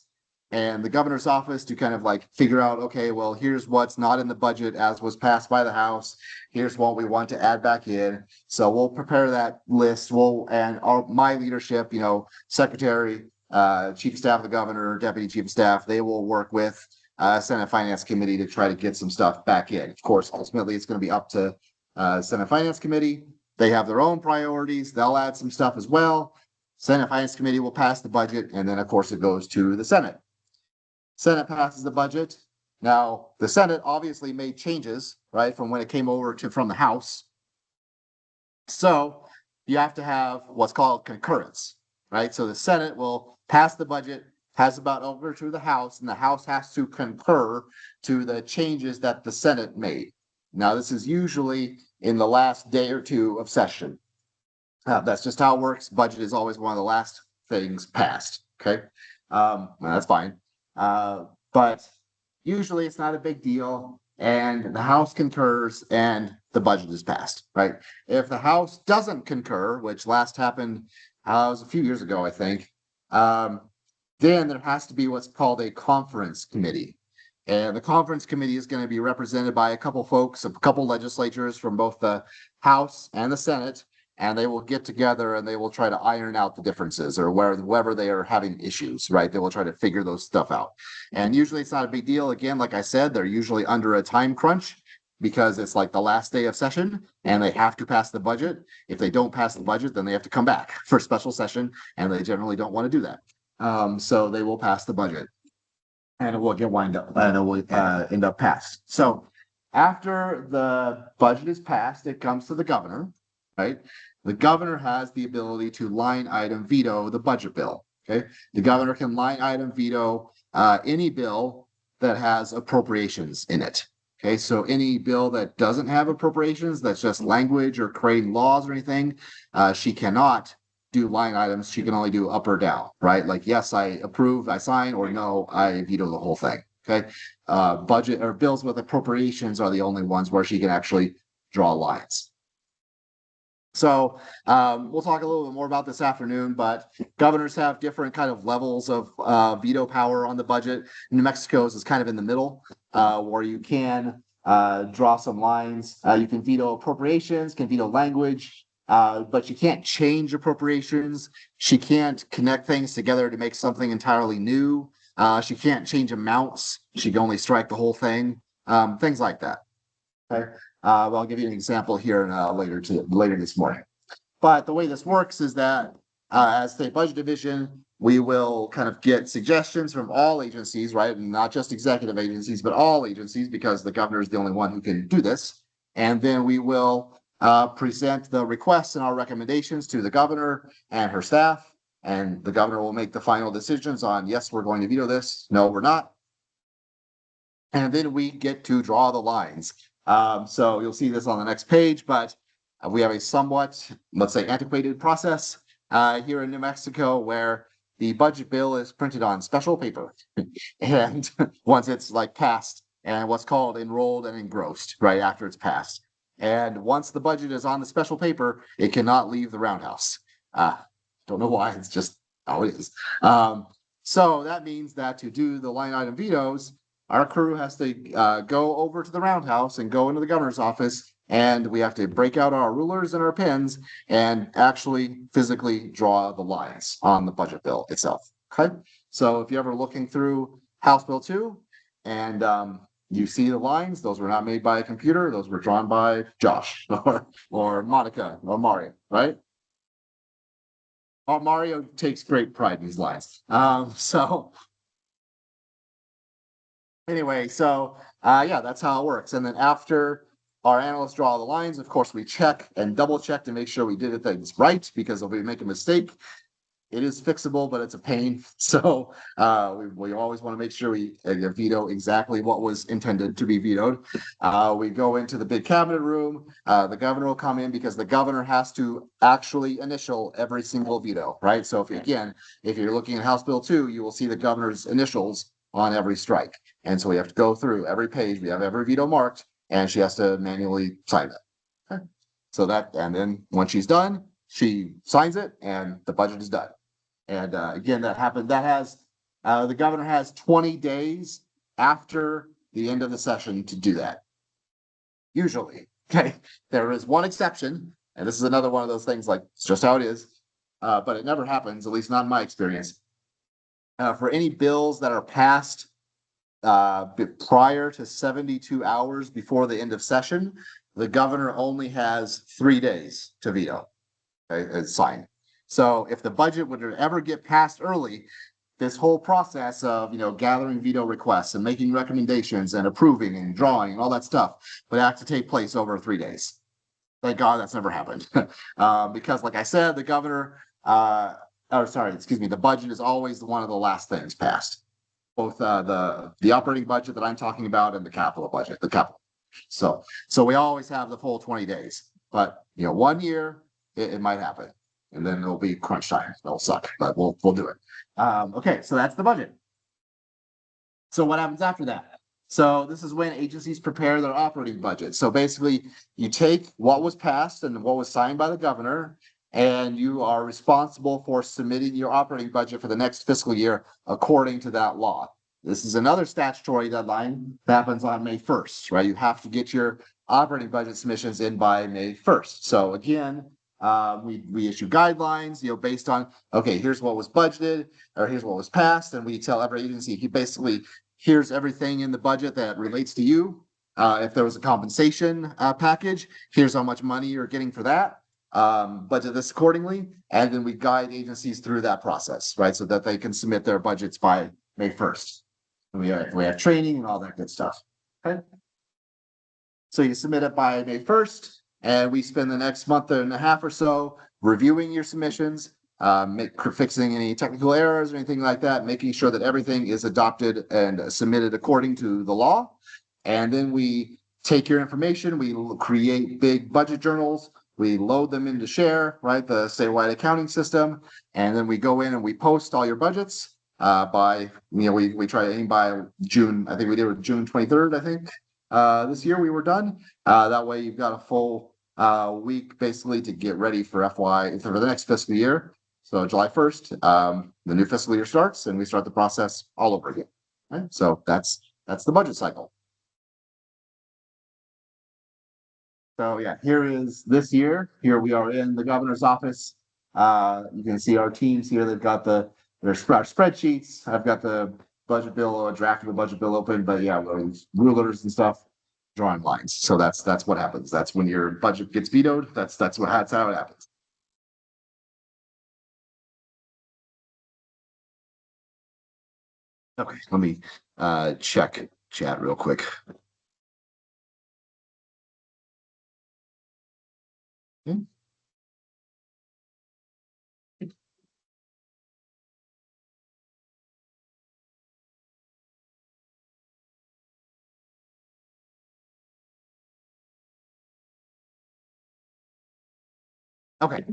Speaker 1: and the governor's office to kind of like figure out, okay, well, here's what's not in the budget as was passed by the House. Here's what we want to add back in. So we'll prepare that list. My leadership, secretary, chief of staff of the governor, deputy chief of staff, they will work with Senate Finance Committee to try to get some stuff back in. Of course, ultimately, it's going to be up to Senate Finance Committee. They have their own priorities. They'll add some stuff as well. Senate Finance Committee will pass the budget, and then, of course, it goes to the Senate. Senate passes the budget. Now, the Senate obviously made changes, right, from when it came over from the House. So you have to have what's called concurrence, right? So the Senate will pass the budget, pass about over to the House, and the House has to concur to the changes that the Senate made. Now, this is usually in the last day or two of session. That's just how it works. Budget is always one of the last things passed. Okay, that's fine. But usually it's not a big deal, and the House concurs, and the budget is passed. Right? If the House doesn't concur, which last happened was a few years ago, I think. Then there has to be what's called a conference committee. And the conference committee is going to be represented by a couple folks, a couple legislatures from both the House and the Senate, and they will get together and they will try to iron out the differences or wherever they are having issues, right? They will try to figure those stuff out. And usually it's not a big deal. Again, like I said, they're usually under a time crunch because it's like the last day of session and they have to pass the budget. If they don't pass the budget, then they have to come back for a special session, and they generally don't want to do that. So they will pass the budget. and it will get wind up, and it will end up passed. So after the budget is passed, it comes to the governor, right? The governor has the ability to line item veto the budget bill, okay? The governor can line item veto any bill that has appropriations in it. Okay, so any bill that doesn't have appropriations, that's just language or creating laws or anything, she cannot do line items. She can only do up or down, right? Like, yes, I approve, I sign, or no, I veto the whole thing. Okay, budget or bills with appropriations are the only ones where she can actually draw lines. So we'll talk a little bit more about this afternoon, but governors have different kind of levels of veto power on the budget. New Mexico's is kind of in the middle, where you can draw some lines. You can veto appropriations, can veto language, but you can't change appropriations. She can't connect things together to make something entirely new. She can't change amounts. She can only strike the whole thing, things like that. Okay. I'll give you an example here later this morning. But the way this works is that as State Budget Division, we will kind of get suggestions from all agencies, right? And not just executive agencies, but all agencies, because the governor is the only one who can do this. And then we will present the requests and our recommendations to the governor and her staff. And the governor will make the final decisions on, yes, we're going to veto this. No, we're not. And then we get to draw the lines. So you'll see this on the next page, but we have a somewhat, let's say, antiquated process here in New Mexico where the budget bill is printed on special paper. And once it's like passed and what's called enrolled and engrossed right after it's passed. And once the budget is on the special paper, it cannot leave the roundhouse. Don't know why, it's just how it is. So that means that to do the line item vetoes, our crew has to go over to the roundhouse and go into the governor's office, and we have to break out our rulers and our pens and actually physically draw the lines on the budget bill itself. Okay, so if you're ever looking through House Bill 2 and you see the lines, those were not made by a computer, those were drawn by Josh or Monica or Mario, right? Mario takes great pride in these lines. Anyway, so yeah, that's how it works. And then after our analysts draw the lines, of course, we check and double check to make sure we did things right, because if we make a mistake, it is fixable, but it's a pain. So we always want to make sure we veto exactly what was intended to be vetoed. We go into the big cabinet room. The governor will come in because the governor has to actually initial every single veto, right? So if you're looking at House Bill 2, you will see the governor's initials on every strike. And so we have to go through every page. We have every veto marked, and she has to manually sign it. Okay. So and then once she's done, she signs it and the budget is done. And again, that happened. The governor has 20 days after the end of the session to do that. Usually. Okay. There is one exception, and this is another one of those things, like it's just how it is. But it never happens, at least not in my experience. For any bills that are passed prior to 72 hours before the end of session, the governor only has 3 days to veto. Okay, it's signed. So if the budget would ever get passed early, this whole process of gathering veto requests and making recommendations and approving and drawing and all that stuff would have to take place over 3 days. Thank God that's never happened. Because like I said, the governor the budget is always one of the last things passed. Both the operating budget that I'm talking about and the capital budget, So we always have the full 20 days, but 1 year it might happen, and then it'll be crunch time. It'll suck, but we'll do it. Okay, so that's the budget. So what happens after that? So this is when agencies prepare their operating budget. So basically, you take what was passed and what was signed by the governor, and you are responsible for submitting your operating budget for the next fiscal year according to that law. This is another statutory deadline that happens on May 1st, right? You have to get your operating budget submissions in by May 1st. So again, we issue guidelines, based on, okay, here's what was budgeted, or here's what was passed, and we tell every agency, here's everything in the budget that relates to you. If there was a compensation package, here's how much money you're getting for that. Budget this accordingly, and then we guide agencies through that process, right? So that they can submit their budgets by May 1st. We have training and all that good stuff. Okay. So you submit it by May 1st, and we spend the next month and a half or so reviewing your submissions, fixing any technical errors or anything like that, making sure that everything is adopted and submitted according to the law. And then we take your information, we create big budget journals, we load them into Share, right, the statewide accounting system, and then we go in and we post all your budgets by, we try to aim by June. I think we did it June 23rd, I think. This year we were done. That way you've got a full week basically to get ready for the next fiscal year. So July 1st, the new fiscal year starts and we start the process all over again. Right? So that's the budget cycle. So yeah, here is this year. Here we are in the governor's office. You can see our teams here. They've got their spreadsheets. I've got the budget bill, a draft of the budget bill open, but yeah, rulers and stuff, drawing lines. So that's what happens. That's when your budget gets vetoed. That's how it happens. Okay, let me check chat real quick. Okay. Okay.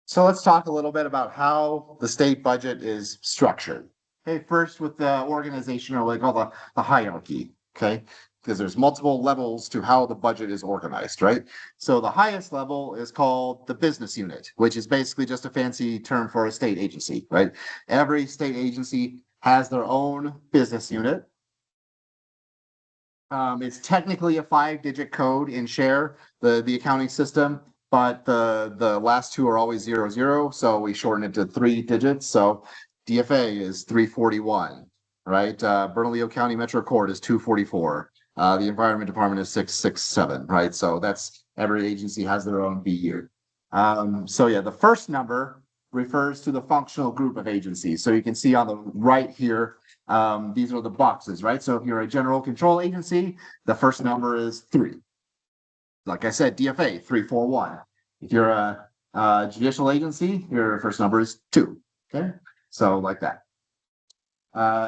Speaker 1: So let's talk a little bit about how the state budget is structured. Okay, first with the organization, or what they call the hierarchy, okay? Because there's multiple levels to how the budget is organized, right? So the highest level is called the business unit, which is basically just a fancy term for a state agency, right? Every state agency has their own business unit. It's technically a 5-digit code in Share, the accounting system, but the last two are always 00, so we shorten it to 3 digits. So DFA is 341, right? Bernalillo County Metro Court is 244. The Environment Department is 667, right? So that's every agency has their own BU. So yeah, the first number refers to the functional group of agencies. So you can see on the right here, these are the boxes, right? So if you're a general control agency, the first number is 3. Like I said, DFA 341. If you're a judicial agency, your first number is 2. Okay, so like that.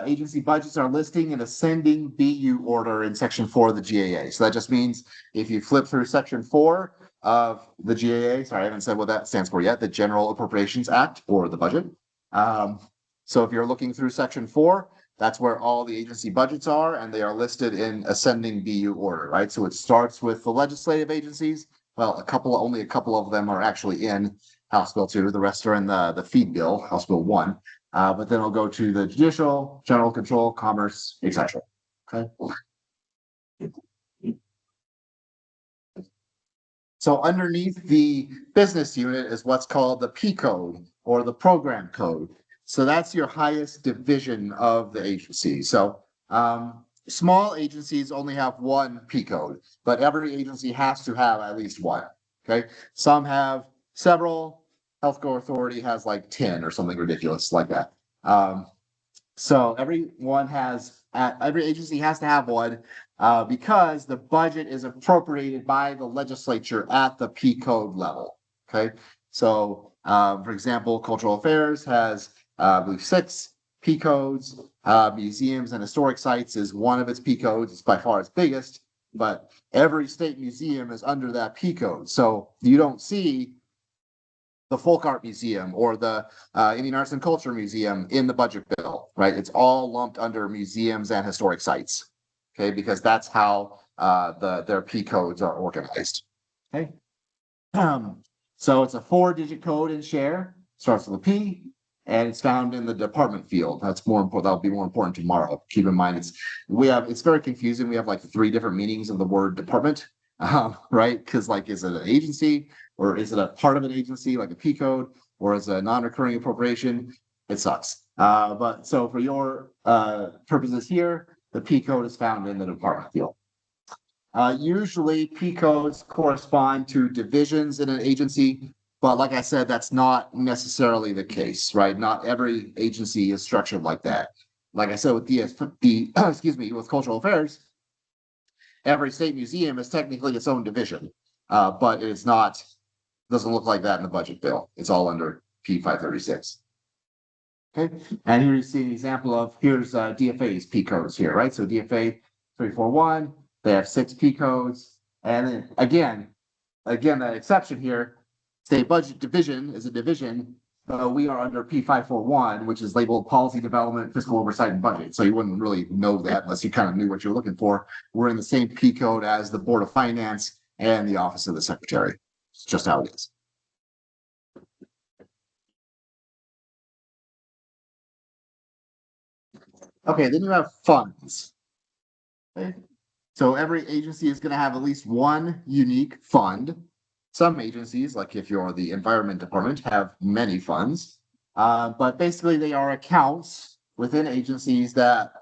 Speaker 1: Agency budgets are listing in ascending BU order in section 4 of the GAA. So that just means if you flip through section 4 of the GAA, sorry, I haven't said what that stands for yet, the General Appropriations Act or the budget. So if you're looking through section 4, that's where all the agency budgets are, and they are listed in ascending BU order, right? So it starts with the legislative agencies. Well, only a couple of them are actually in House Bill 2. The rest are in the feed bill, House Bill 1. But then it'll go to the judicial, general control, commerce, etc. Okay. So underneath the business unit is what's called the P code or the program code. So that's your highest division of the agency. So small agencies only have one P code, but every agency has to have at least one. Okay. Some have several. Health Care Authority has like 10 or something ridiculous like that. So every agency has to have one because the budget is appropriated by the legislature at the P code level. Okay. So for example, Cultural Affairs has I believe 6 P codes. Museums and historic sites is one of its P codes. It's by far its biggest, but every state museum is under that P code. So you don't see the Folk Art Museum or the Indian Arts and Culture Museum in the budget bill, right? It's all lumped under museums and historic sites, okay? Because that's how their P codes are organized, okay? So it's a 4-digit code in Share, starts with a P, and it's found in the department field. That's more important. That'll be more important tomorrow. Keep in mind, it's very confusing. We have like 3 different meanings of the word department, right? Because like, is it an agency or is it a part of an agency like a P code, or is it a non-recurring appropriation? It sucks. But so for your purposes here, the P code is found in the department field. Usually P codes correspond to divisions in an agency. But like I said, that's not necessarily the case, right? Not every agency is structured like that. like I said, with excuse me, with cultural affairs, every state museum is technically its own division, but it's not, doesn't look like that in the budget bill. It's all under P 536. Okay, and here you see an example of, here's DFA's P codes here, right? So DFA 341, they have 6 P codes. And then again, that exception here, state budget division is a division. We are under P 541, which is labeled policy development, fiscal oversight, and budget. So you wouldn't really know that unless you kind of knew what you're looking for. We're in the same P code as the Board of Finance and the Office of the Secretary. It's just how it is. Okay, then you have funds. Okay. So every agency is going to have at least one unique fund. Some agencies, like if you're the Environment Department, have many funds. But basically they are accounts within agencies that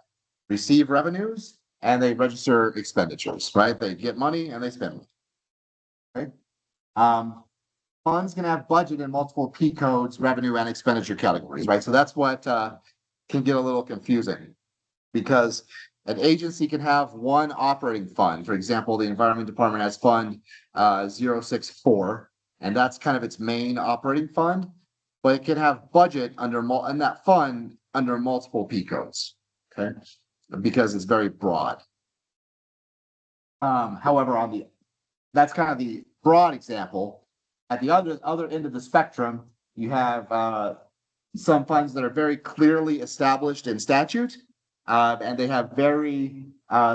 Speaker 1: receive revenues and they register expenditures, right? They get money and they spend it. Okay. Funds can have budget in multiple P codes, revenue and expenditure categories, right? So that's what can get a little confusing, because an agency can have one operating fund. For example, the Environment Department has Fund 064, and that's kind of its main operating fund, but it can have budget under and that fund under multiple P codes, okay? Because it's very broad. However, that's kind of the broad example. At the other end of the spectrum, you have some funds that are very clearly established in statute, and they have very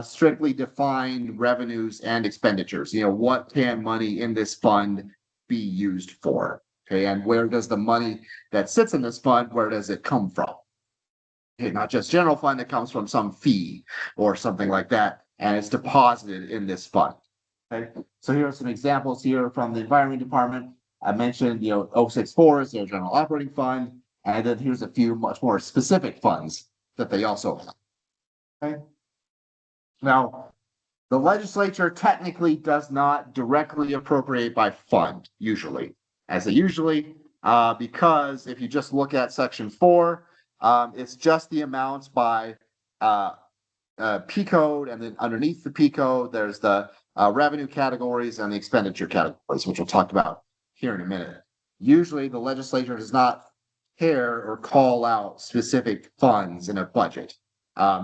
Speaker 1: strictly defined revenues and expenditures. You know, what can money in this fund be used for? Okay, and where does the money that sits in this fund, where does it come from? Okay, not just general fund, it comes from some fee or something like that, and it's deposited in this fund. Okay, so here are some examples here from the Environment Department. I mentioned, 064 is their general operating fund, and then here's a few much more specific funds that they also have. Okay. Now, the legislature technically does not directly appropriate by fund, usually. Because if you just look at Section 4, it's just the amounts by P code, and then underneath the P code, there's the revenue categories and the expenditure categories, which we'll talk about here in a minute. Usually, the legislature does not care or call out specific funds in a budget.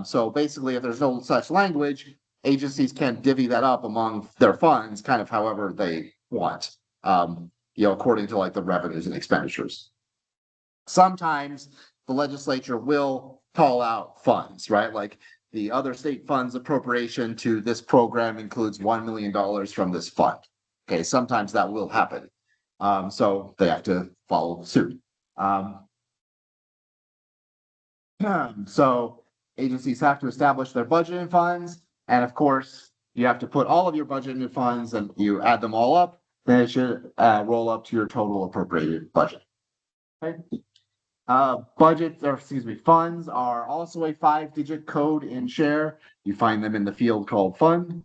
Speaker 1: So basically, if there's no such language, agencies can divvy that up among their funds kind of however they want, according to like the revenues and expenditures. Sometimes the legislature will call out funds, right? Like the other state funds appropriation to this program includes $1 million from this fund. Okay, sometimes that will happen. So they have to follow suit. So agencies have to establish their budget and funds. And of course, you have to put all of your budget into funds and you add them all up, then it should roll up to your total appropriated budget. Okay. Funds are also a 5-digit code in share. You find them in the field called fund.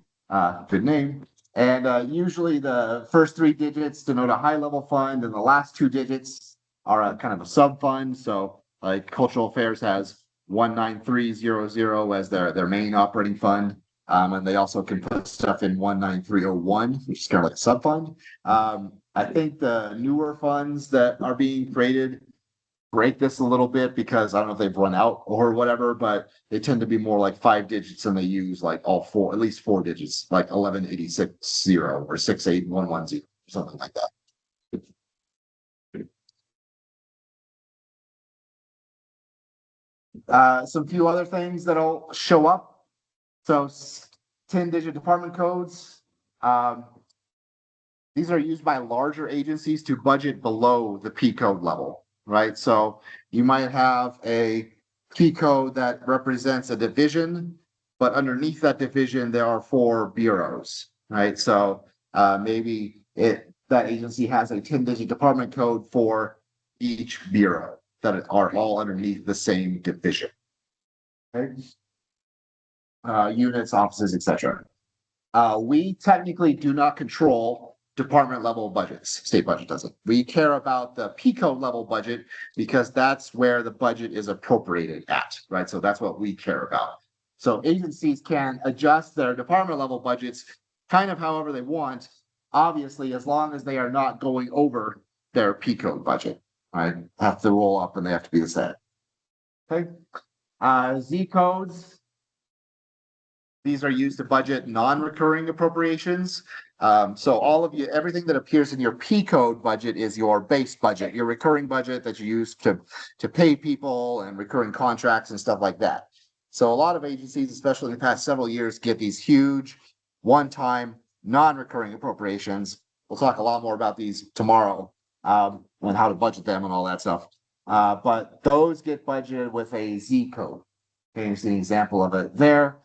Speaker 1: Good name. And usually the first 3 digits denote a high-level fund, and the last 2 digits are a kind of a sub-fund. So like Cultural Affairs has 19300 as their main operating fund. And they also can put stuff in 19301, which is kind of like a sub-fund. I think the newer funds that are being created break this a little bit because I don't know if they've run out or whatever, but they tend to be more like 5 digits, and they use like at least 4 digits, like 11860 or 68110, something like that. Some few other things that'll show up. So 10-digit department codes. These are used by larger agencies to budget below the P code level, right? So you might have a P code that represents a division, but underneath that division, there are 4 bureaus, right? So maybe that agency has a 10-digit department code for each bureau that are all underneath the same division. Okay. Units, offices, etc. We technically do not control department level budgets. State budget doesn't. We care about the PICO level budget because that's where the budget is appropriated at, right? So that's what we care about. So agencies can adjust their department level budgets kind of however they want, obviously, as long as they are not going over their PICO budget, right? Have to roll up and they have to be the same. Okay. Z codes. These are used to budget non-recurring appropriations. So all of you, everything that appears in your P code budget is your base budget, your recurring budget that you use to pay people and recurring contracts and stuff like that. So a lot of agencies, especially in the past several years, get these huge one-time non-recurring appropriations. We'll talk a lot more about these tomorrow and how to budget them and all that stuff. But those get budgeted with a Z code. Okay, here's an example of it there.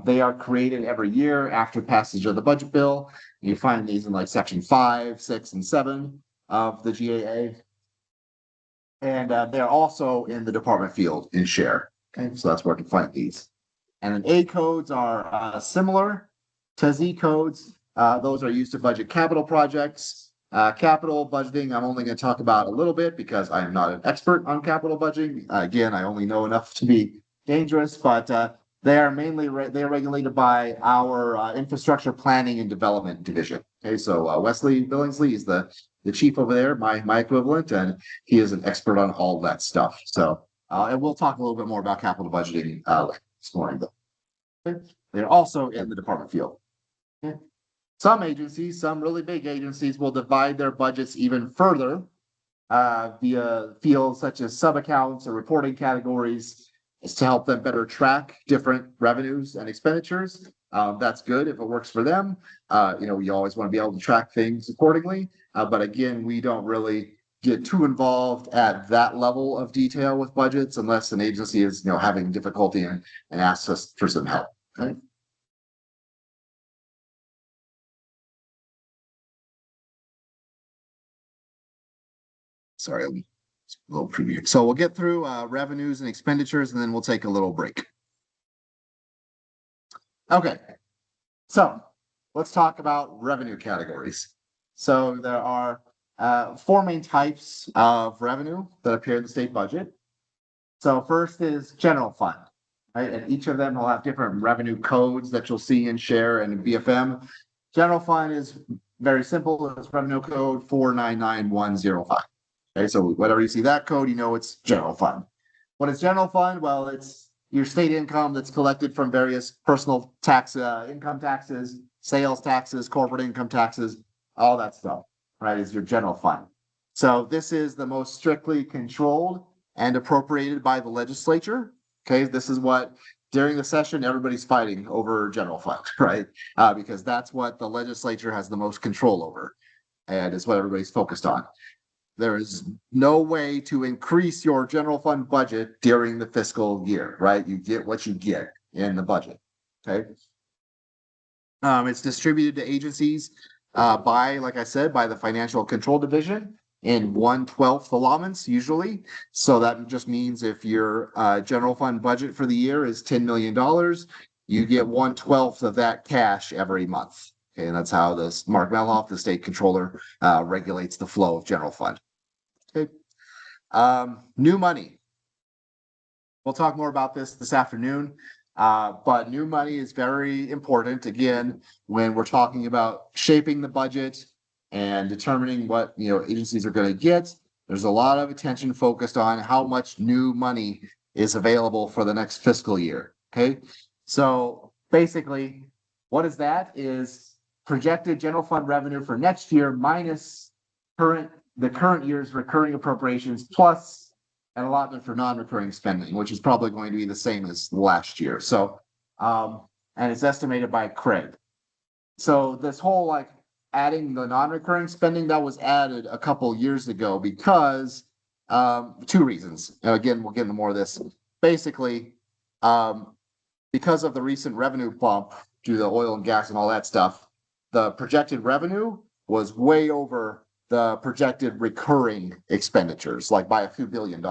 Speaker 1: They are created every year after passage of the budget bill. You find these in like section 5, 6, and 7 of the GAA. And they're also in the department field in share. Okay, so that's where I can find these. And then A codes are similar to Z codes. Those are used to budget capital projects. Capital budgeting, I'm only going to talk about a little bit because I am not an expert on capital budgeting. Again, I only know enough to be dangerous, but they are mainly they are regulated by our infrastructure planning and development division. Okay, so Wesley Billingsley is the chief over there, my equivalent, and he is an expert on all that stuff. So, and we'll talk a little bit more about capital budgeting this morning. Okay. They're also in the department field. Okay. Some agencies, some really big agencies, will divide their budgets even further via fields such as sub-accounts or reporting categories. Is to help them better track different revenues and expenditures. That's good if it works for them. We always want to be able to track things accordingly. But again, we don't really get too involved at that level of detail with budgets unless an agency is, having difficulty and asks us for some help. Okay. Sorry, a little preview. So we'll get through revenues and expenditures, and then we'll take a little break. Okay, so let's talk about revenue categories. So there are 4 main types of revenue that appear in the state budget. So first is general fund, right? And each of them will have different revenue codes that you'll see in share and in BFM. General fund is very simple. It's revenue code 499105. Okay, so whatever you see that code, it's general fund. What is general fund? Well, it's your state income that's collected from various personal tax, income taxes, sales taxes, corporate income taxes, all that stuff, right, is your general fund. So this is the most strictly controlled and appropriated by the legislature. Okay, this is what during the session, everybody's fighting over general fund, right? Because that's what the legislature has the most control over and is what everybody's focused on. There is no way to increase your general fund budget during the fiscal year, right? You get what you get in the budget, okay? It's distributed to agencies like I said, by the Financial Control Division in 1/12 allotments usually. So that just means if your general fund budget for the year is $10 million, you get 1/12 of that cash every month. Okay, and that's how Mark Melhoff, the state controller, regulates the flow of general fund. Okay. New money. We'll talk more about this afternoon, but new money is very important, again, when we're talking about shaping the budget and determining what agencies are going to get. There's a lot of attention focused on how much new money is available for the next fiscal year. Okay, so basically, what is that? Is projected general fund revenue for next year minus the current year's recurring appropriations plus an allotment for non-recurring spending, which is probably going to be the same as last year. So, and it's estimated by Craig. So this whole adding the non-recurring spending that was added a couple years ago because 2 reasons. Now, again, we'll get into more of this. Basically, because of the recent revenue bump due to the oil and gas and all that stuff, the projected revenue was way over the projected recurring expenditures, by a few $1 billion.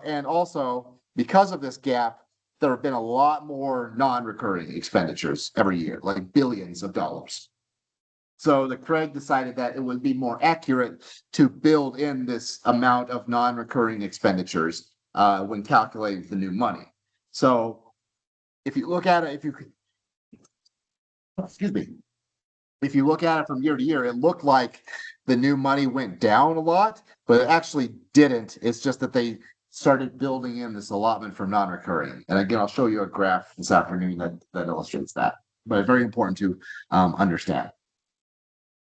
Speaker 1: And also because of this gap, there have been a lot more non-recurring expenditures every year, like billions of dollars. So the Craig decided that it would be more accurate to build in this amount of non-recurring expenditures when calculating the new money. So if you look at it, excuse me, if you look at it from year to year, it looked like the new money went down a lot, but it actually didn't. It's just that they started building in this allotment for non-recurring. And again, I'll show you a graph this afternoon that illustrates that, but very important to understand.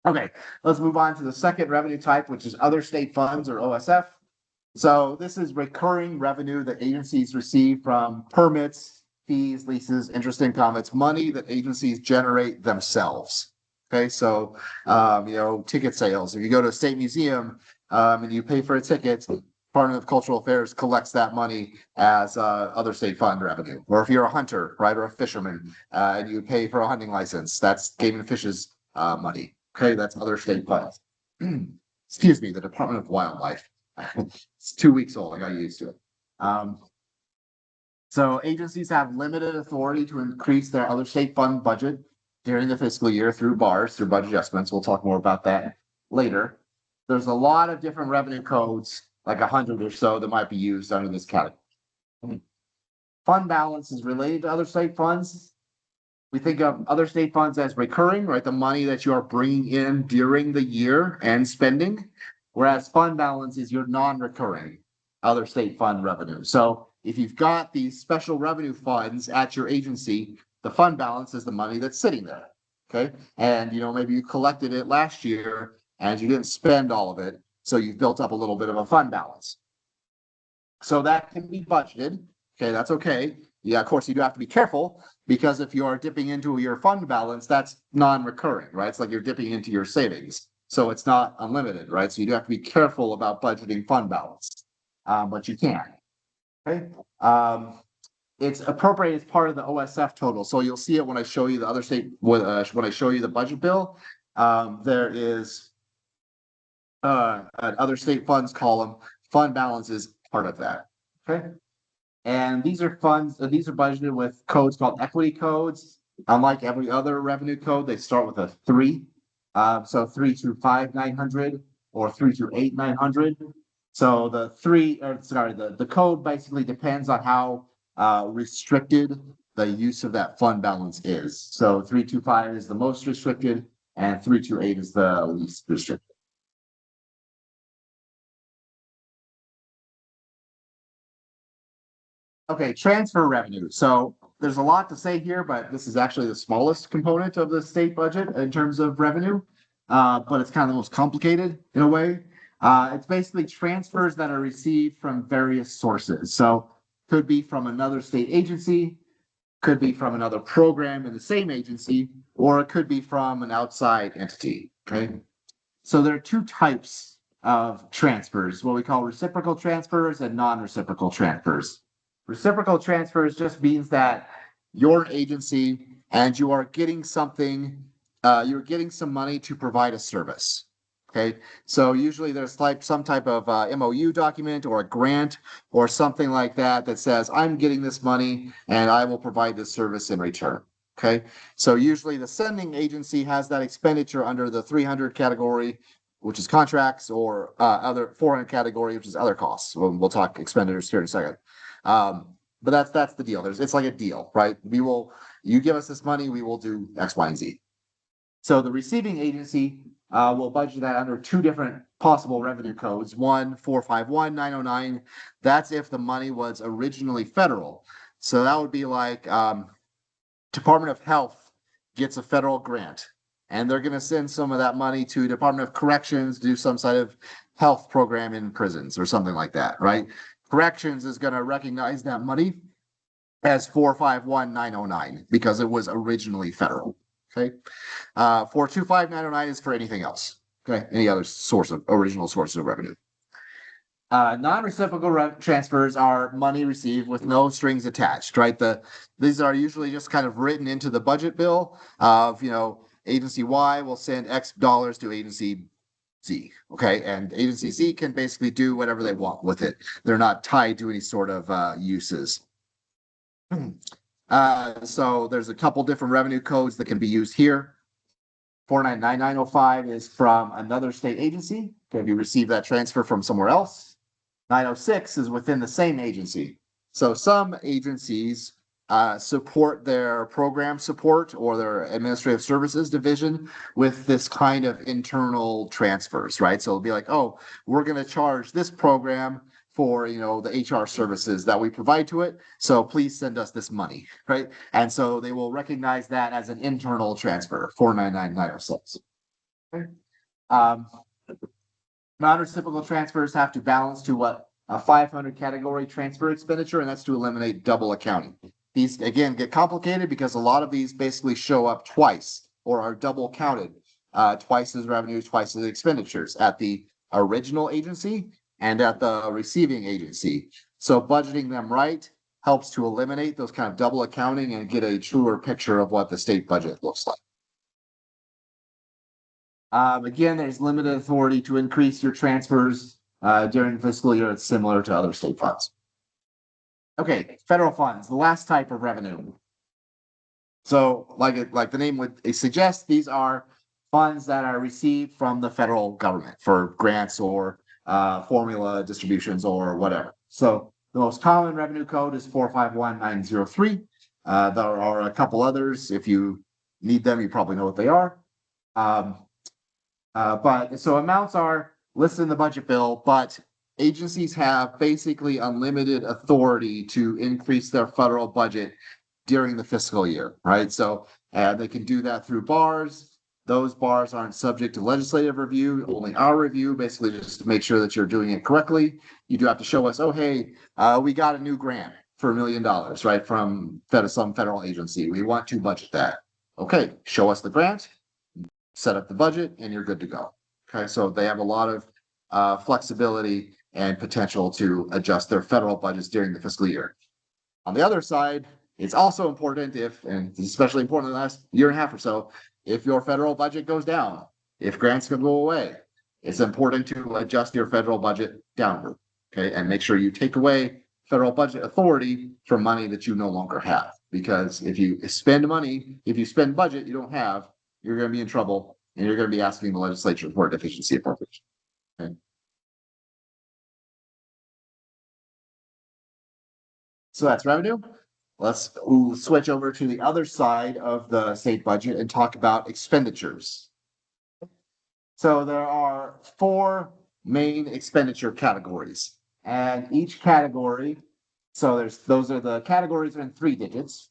Speaker 1: Okay, let's move on to the second revenue type, which is other state funds or OSF. So this is recurring revenue that agencies receive from permits, fees, leases, interest income. It's money that agencies generate themselves. Okay, so ticket sales. If you go to a state museum and you pay for a ticket, Department of Cultural Affairs collects that money as other state fund revenue. Or if you're a hunter, right, or a fisherman, and you pay for a hunting license, that's Game and Fish's money. Okay, that's other state funds. Excuse me, the Department of Wildlife. It's 2 weeks old. I got used to it. So agencies have limited authority to increase their other state fund budget during the fiscal year through BARs, through budget adjustments. We'll talk more about that later. There's a lot of different revenue codes, like 100 or so, that might be used under this category. Fund balance is related to other state funds. We think of other state funds as recurring, right? The money that you are bringing in during the year and spending, whereas fund balance is your non-recurring other state fund revenue. So if you've got these special revenue funds at your agency, the fund balance is the money that's sitting there, okay? And, maybe you collected it last year and you didn't spend all of it, so you've built up a little bit of a fund balance. So that can be budgeted, okay? That's okay. Yeah, of course, you do have to be careful, because if you are dipping into your fund balance, that's non-recurring, right? It's like you're dipping into your savings. So it's not unlimited, right? So you do have to be careful about budgeting fund balance, but you can, okay? It's appropriated as part of the OSF total. So you'll see it when I show you the other state, when I show you the budget bill. There is an other state funds column. Fund balance is part of that, okay? And these are funds, these are budgeted with codes called equity codes. Unlike every other revenue code, they start with a 3. So 3 through 5, 900, or 3 through 8, 900. So the code basically depends on how restricted the use of that fund balance is. So 325 is the most restricted, and 328 is the least restricted. Okay, transfer revenue. So there's a lot to say here, but this is actually the smallest component of the state budget in terms of revenue. But it's kind of the most complicated in a way. It's basically transfers that are received from various sources. So could be from another state agency, could be from another program in the same agency, or it could be from an outside entity. Okay. So there are 2 types of transfers, what we call reciprocal transfers and non-reciprocal transfers. Reciprocal transfers just means that you're an agency and you are getting something, you're getting some money to provide a service. Okay, so usually there's like some type of MOU document or a grant or something like that that says, I'm getting this money and I will provide this service in return. Okay, so usually the sending agency has that expenditure under the 300 category, which is contracts, or other 400 category, which is other costs. We'll talk expenditures here in a second. But that's the deal. It's like a deal, right? You give us this money, we will do X, Y, and Z. So the receiving agency will budget that under 2 different possible revenue codes. 1, 451, 909. That's if the money was originally federal. So that would be like Department of Health gets a federal grant, and they're going to send some of that money to Department of Corrections to do some sort of health program in prisons or something like that, right? Corrections is going to recognize that money as 451,909 because it was originally federal. Okay. 425,909 is for anything else. Okay. Any other original source of revenue. Non-reciprocal transfers are money received with no strings attached, right? These are usually just kind of written into the budget bill of, agency Y will send X dollars to agency Z. Okay. And agency Z can basically do whatever they want with it. They're not tied to any sort of uses. So there's a couple different revenue codes that can be used here. 499905 is from another state agency. Okay, if you receive that transfer from somewhere else. 906 is within the same agency. So some agencies support their program support or their administrative services division with this kind of internal transfers, right? So it'll be like, oh, we're going to charge this program for, you know, the HR services that we provide to it. So please send us this money, right? And so they will recognize that as an internal transfer, 499906. Okay. Non-reciprocal transfers have to balance to what a 500 category transfer expenditure, and that's to eliminate double accounting. These again get complicated because a lot of these basically show up twice or are double counted, twice as revenue, twice as expenditures at the original agency and at the receiving agency. So budgeting them right helps to eliminate those kind of double accounting and get a truer picture of what the state budget looks like. Again, there's limited authority to increase your transfers during the fiscal year. It's similar to other state funds. Okay, federal funds, the last type of revenue. So like the name would suggest, these are funds that are received from the federal government for grants or formula distributions or whatever. So the most common revenue code is 451903. There are a couple others. If you need them, you probably know what they are. But so amounts are listed in the budget bill, but agencies have basically unlimited authority to increase their federal budget during the fiscal year, right? So they can do that through bars. Those bars aren't subject to legislative review, only our review, basically just to make sure that you're doing it correctly. You do have to show us, oh, hey, we got a new grant for $1 million, right, from some federal agency. We want to budget that. Okay, show us the grant, set up the budget, and you're good to go. Okay, so they have a lot of flexibility and potential to adjust their federal budgets during the fiscal year. On the other side, it's also important and it's especially important in the last year and a half or so, if your federal budget goes down, if grants can go away, it's important to adjust your federal budget downward, okay? And make sure you take away federal budget authority for money that you no longer have. Because if you spend budget you don't have, you're going to be in trouble and you're going to be asking the legislature for a deficiency appropriation. Okay. So that's revenue. Let's switch over to the other side of the state budget and talk about expenditures. So there are 4 main expenditure categories, and each category, so those are the categories in 3 digits,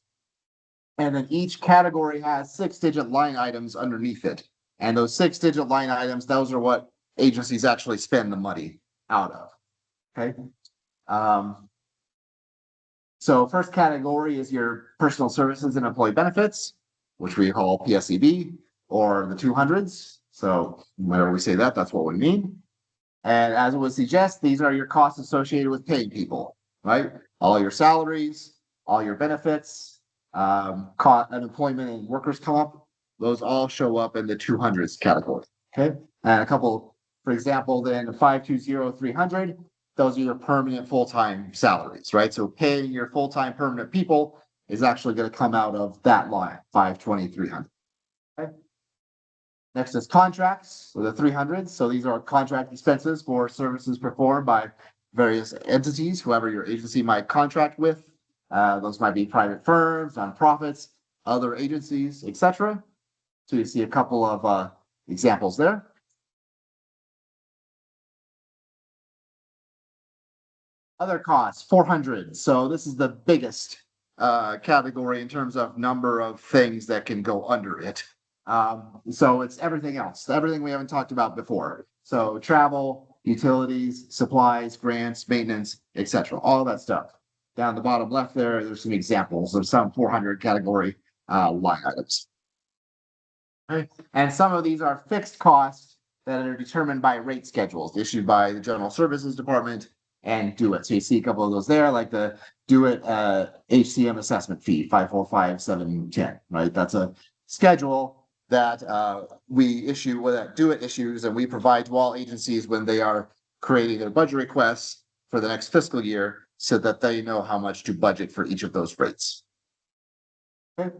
Speaker 1: and then each category has 6-digit line items underneath it. And those 6-digit line items, those are what agencies actually spend the money out of. Okay. So first category is your personal services and employee benefits, which we call PSEB, or the 200s. So whenever we say that, that's what we mean. And as it would suggest, these are your costs associated with paying people, right? All your salaries, all your benefits, unemployment and workers' comp, those all show up in the 200s category. Okay. And a couple, for example, then the 520-300. Those are your permanent full-time salaries, right? So paying your full-time permanent people is actually going to come out of that line, 520-300. Okay. Next is contracts, or the 300s. So these are contract expenses for services performed by various entities, whoever your agency might contract with. Those might be private firms, nonprofits, other agencies, etc. So you see a couple of examples there. Other costs, 400. So this is the biggest category in terms of number of things that can go under it. So it's everything else, everything we haven't talked about before. So travel, utilities, supplies, grants, maintenance, etc. All that stuff. Down the bottom left there's some examples of some 400 category line items. Okay. And some of these are fixed costs that are determined by rate schedules issued by the General Services Department and DO-IT. So you see a couple of those there, like the DO-IT HCM assessment fee, 545-710, right? That's a schedule that we issue, that DO-IT issues, and we provide to all agencies when they are creating their budget requests for the next fiscal year so that they know how much to budget for each of those rates. Okay.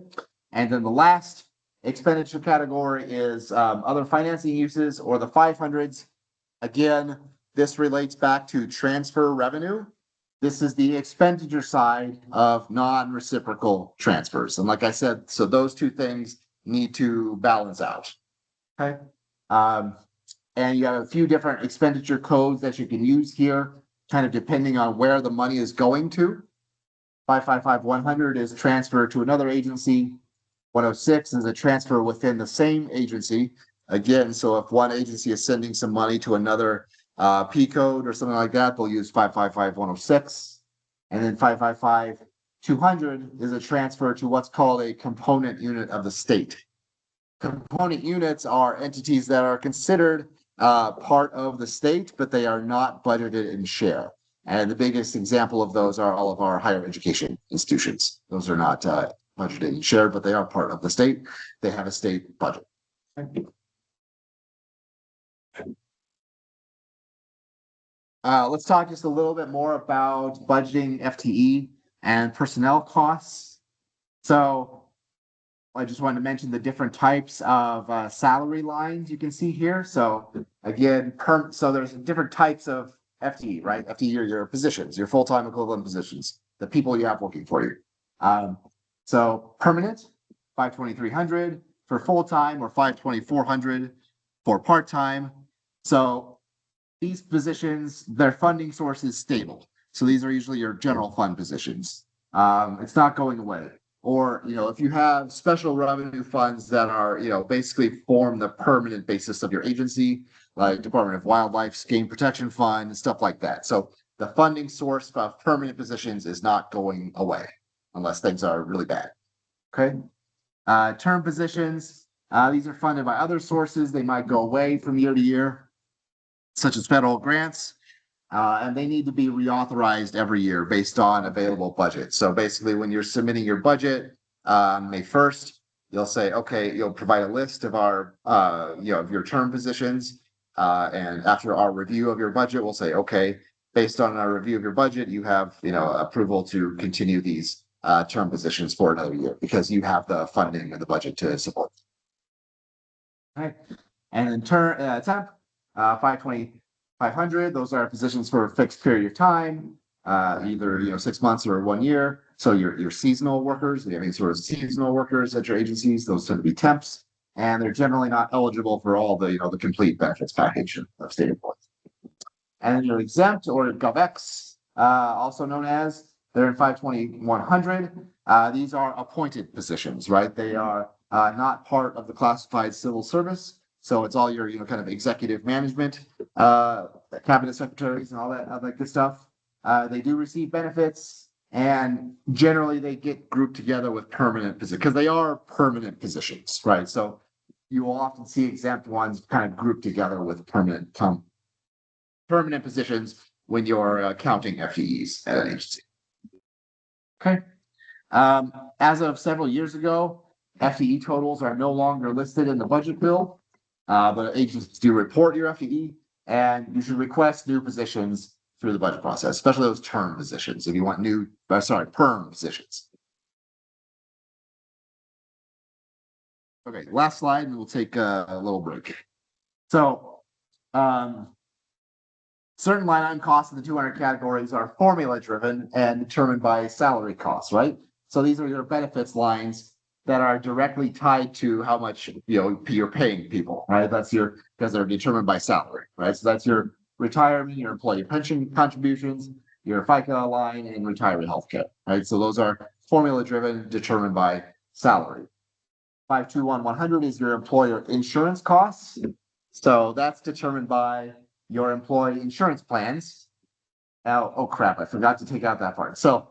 Speaker 1: And then the last expenditure category is other financing uses or the 500s. Again, this relates back to transfer revenue. This is the expenditure side of non-reciprocal transfers. And like I said, so those two things need to balance out. Okay. And you have a few different expenditure codes that you can use here, kind of depending on where the money is going to. 555-100 is transfer to another agency. 106 is a transfer within the same agency. Again, so if one agency is sending some money to another P code or something like that, they'll use 555-106. And then 555-200 is a transfer to what's called a component unit of the state. Component units are entities that are considered part of the state, but they are not budgeted in share. And the biggest example of those are all of our higher education institutions. Those are not budgeted and shared, but they are part of the state. They have a state budget. Let's talk just a little bit more about budgeting FTE and personnel costs. So I just wanted to mention the different types of salary lines you can see here. So again, so there's different types of FTE, right? FTE are your positions, your full-time equivalent positions, the people you have working for you. So permanent, 52300 for full-time or 52400 for part-time. So these positions, their funding source is stable. So these are usually your general fund positions. It's not going away. Or, if you have special revenue funds that are, basically form the permanent basis of your agency, like Department of Wildlife's Game Protection Fund and stuff like that. So the funding source of permanent positions is not going away unless things are really bad. Okay. Term positions, these are funded by other sources. They might go away from year to year, such as federal grants. And they need to be reauthorized every year based on available budget. So basically, when you're submitting your budget on May 1st, you'll say, okay, you'll provide a list of our, of your term positions. And after our review of your budget, we'll say, okay, based on our review of your budget, you have, approval to continue these term positions for another year because you have the funding and the budget to support. Okay. And then temp, 500, those are positions for a fixed period of time, either 6 months or 1 year. So your seasonal workers, you have any sort of seasonal workers at your agencies, those tend to be temps, and they're generally not eligible for all the the complete benefits package of state employees. And then your exempt or GovX, also known as, they're in 52100. These are appointed positions, right? They are not part of the classified civil service. So it's all your, kind of executive management, cabinet secretaries and all that good stuff. They do receive benefits, and generally they get grouped together with permanent positions because they are permanent positions, right? So you will often see exempt ones kind of grouped together with permanent positions when you're counting FTEs at an agency. Okay. As of several years ago, FTE totals are no longer listed in the budget bill. But agencies do report your FTE, and you should request new positions through the budget process, especially those term positions if you want perm positions. Okay, last slide, and we'll take a little break. So, certain line item costs in the 200 categories are formula driven and determined by salary costs, right? So these are your benefits lines that are directly tied to how much you're paying people, right? Because they're determined by salary, right? So that's your retirement, your employee pension contributions, your FICA line, and retiree healthcare, right? So those are formula driven, determined by salary. 521-100 is your employer insurance costs. So that's determined by your employee insurance plans. Now, oh crap, I forgot to take out that part. So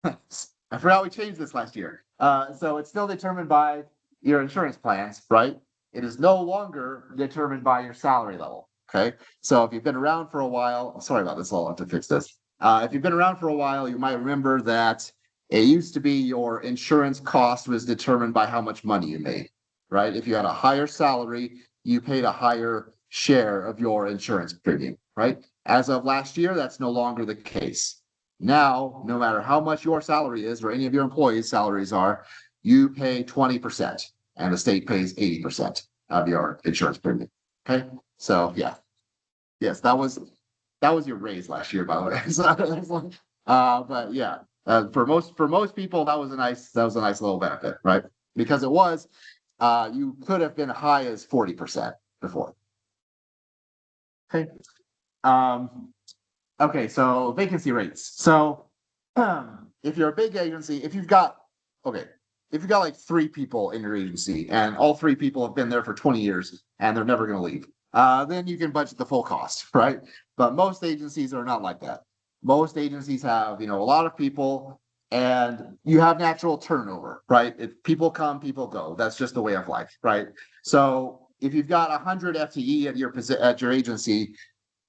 Speaker 1: I forgot we changed this last year. So it's still determined by your insurance plans, right? It is no longer determined by your salary level. Okay. So if you've been around for a while, sorry about this, I'll have to fix this. If you've been around for a while, you might remember that it used to be your insurance cost was determined by how much money you made, right? If you had a higher salary, you paid a higher share of your insurance premium, right? As of last year, that's no longer the case. Now, no matter how much your salary is or any of your employees' salaries are, you pay 20%. and the state pays 80% of your insurance premium. Okay, so yeah. Yes, that was your raise last year, by the way. So that's like, but yeah, for most people, that was a nice little benefit, right? Because it was, you could have been high as 40% before. Okay. Okay, so vacancy rates. So, if you're a big agency, if you've got like 3 people in your agency and all 3 people have been there for 20 years and they're never going to leave, then you can budget the full cost, right? But most agencies are not like that. Most agencies have, a lot of people and you have natural turnover, right? If people come, people go. That's just the way of life, right? So if you've got 100 FTE at your agency,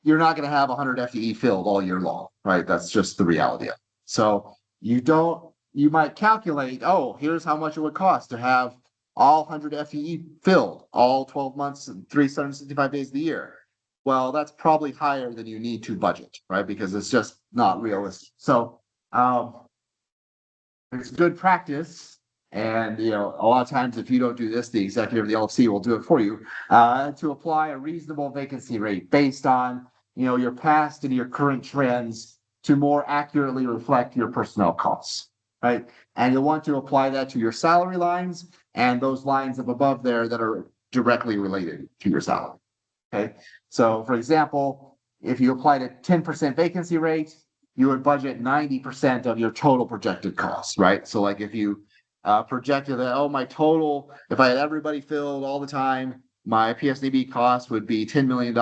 Speaker 1: you're not going to have 100 FTE filled all year long, right? That's just the reality of it. So you might calculate, oh, here's how much it would cost to have all 100 FTE filled all 12 months, 365 days of the year. Well, that's probably higher than you need to budget, right? Because it's just not realistic. So it's good practice. And, a lot of times if you don't do this, the executive of the LFC will do it for you, to apply a reasonable vacancy rate based on, your past and your current trends to more accurately reflect your personnel costs, right? And you'll want to apply that to your salary lines and those lines up above there that are directly related to your salary. Okay. So for example, if you applied a 10% vacancy rate, you would budget 90% of your total projected costs, right? So like if you projected that, oh, my total, if I had everybody filled all the time, my PSDB cost would be $10 million.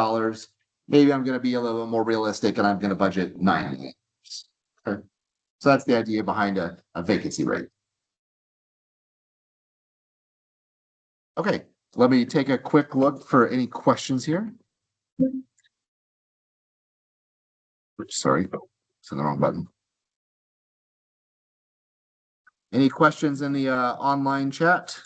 Speaker 1: Maybe I'm going to be a little bit more realistic and I'm going to budget $9 million. Okay. So that's the idea behind a vacancy rate. Okay, let me take a quick look for any questions here. Sorry, it's in the wrong button. Any questions in the online chat?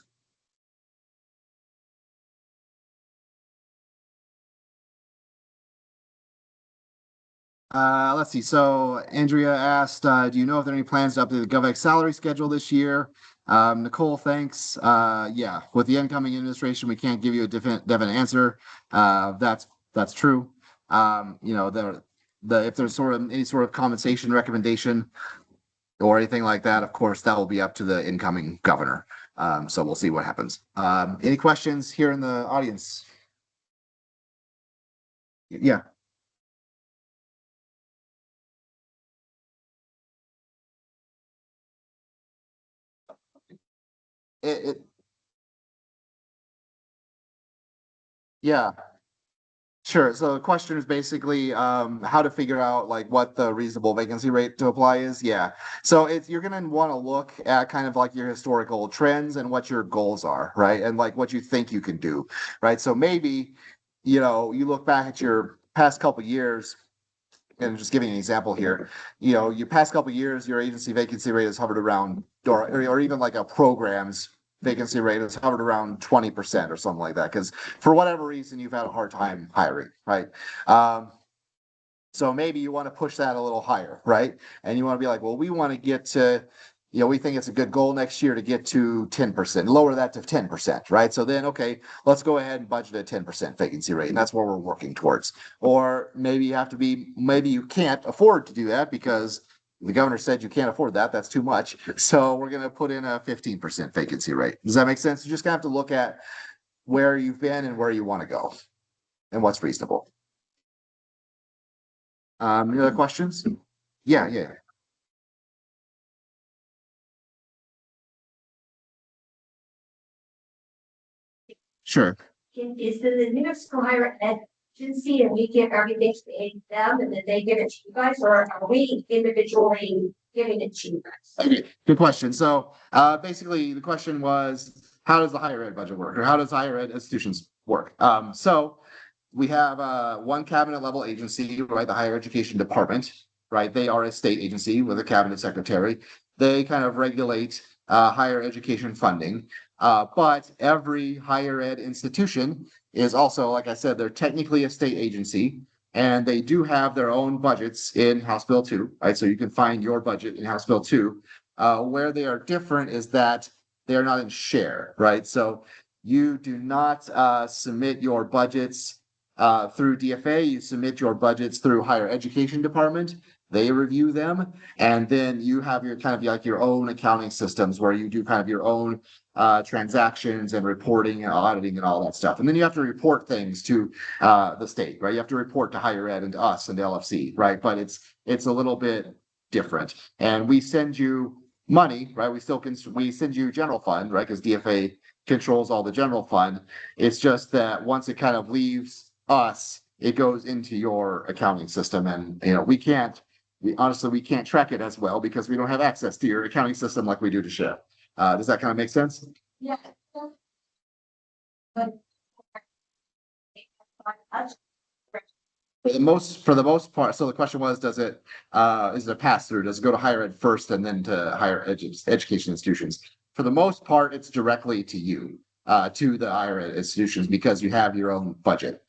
Speaker 1: Let's see. So Andrea asked, do you know if there are any plans to update the GovX salary schedule this year? Nicole, thanks. Yeah, with the incoming administration, we can't give you a definite answer. That's true. If there's any sort of compensation recommendation or anything like that, of course, that will be up to the incoming governor. So we'll see what happens. Any questions here in the audience? Yeah. Yeah, sure. So the question is basically how to figure out like what the reasonable vacancy rate to apply is. Yeah. So you're going to want to look at kind of like your historical trends and what your goals are, right? And like what you think you can do, right? So maybe, you look back at your past couple of years, and just giving an example here, your past couple of years, your agency vacancy rate has hovered around, or even like a program's vacancy rate has hovered around 20% or something like that. Because for whatever reason, you've had a hard time hiring, right? So maybe you want to push that a little higher, right? And you want to be like, well, we want to get to, we think it's a good goal next year to get to 10%, lower that to 10%, right? So then, okay, let's go ahead and budget a 10% vacancy rate. And that's what we're working towards. Or maybe you can't afford to do that because the governor said you can't afford that. That's too much. So we're going to put in a 15% vacancy rate. Does that make sense? You just have to look at where you've been and where you want to go and what's reasonable. Any other questions? Yeah. Sure.
Speaker 11: Is the municipal higher ed agency and we give everything to them and then they give it to you guys, or are we individually giving it to you guys?
Speaker 1: Okay, good question. So basically the question was, how does the higher ed budget work, or how does higher ed institutions work? So we have one cabinet level agency, right? The Higher Education Department, right? They are a state agency with a cabinet secretary. They kind of regulate higher education funding. But every higher ed institution is also, like I said, they're technically a state agency, and they do have their own budgets in House Bill 2, right? So you can find your budget in House Bill 2. Where they are different is that they are not in share, right? So you do not submit your budgets through DFA. You submit your budgets through higher education department. They review them, and then you have your kind of like your own accounting systems where you do kind of your own transactions and reporting and auditing and all that stuff. And then you have to report things to the state, right? You have to report to higher ed and to us and to LFC, right? But it's a little bit different. And we send you money, right? We send you general fund, right? Because DFA controls all the general fund. It's just that once it kind of leaves us, it goes into your accounting system, and honestly, we can't track it as well because we don't have access to your accounting system like we do to SHIP. Does that kind of make sense?
Speaker 11: Yeah. But.
Speaker 1: For the most part, so the question was, is it a pass through? Does it go to higher ed first and then to higher education institutions? For the most part, it's directly to you, to the higher ed institutions because you have your own budget.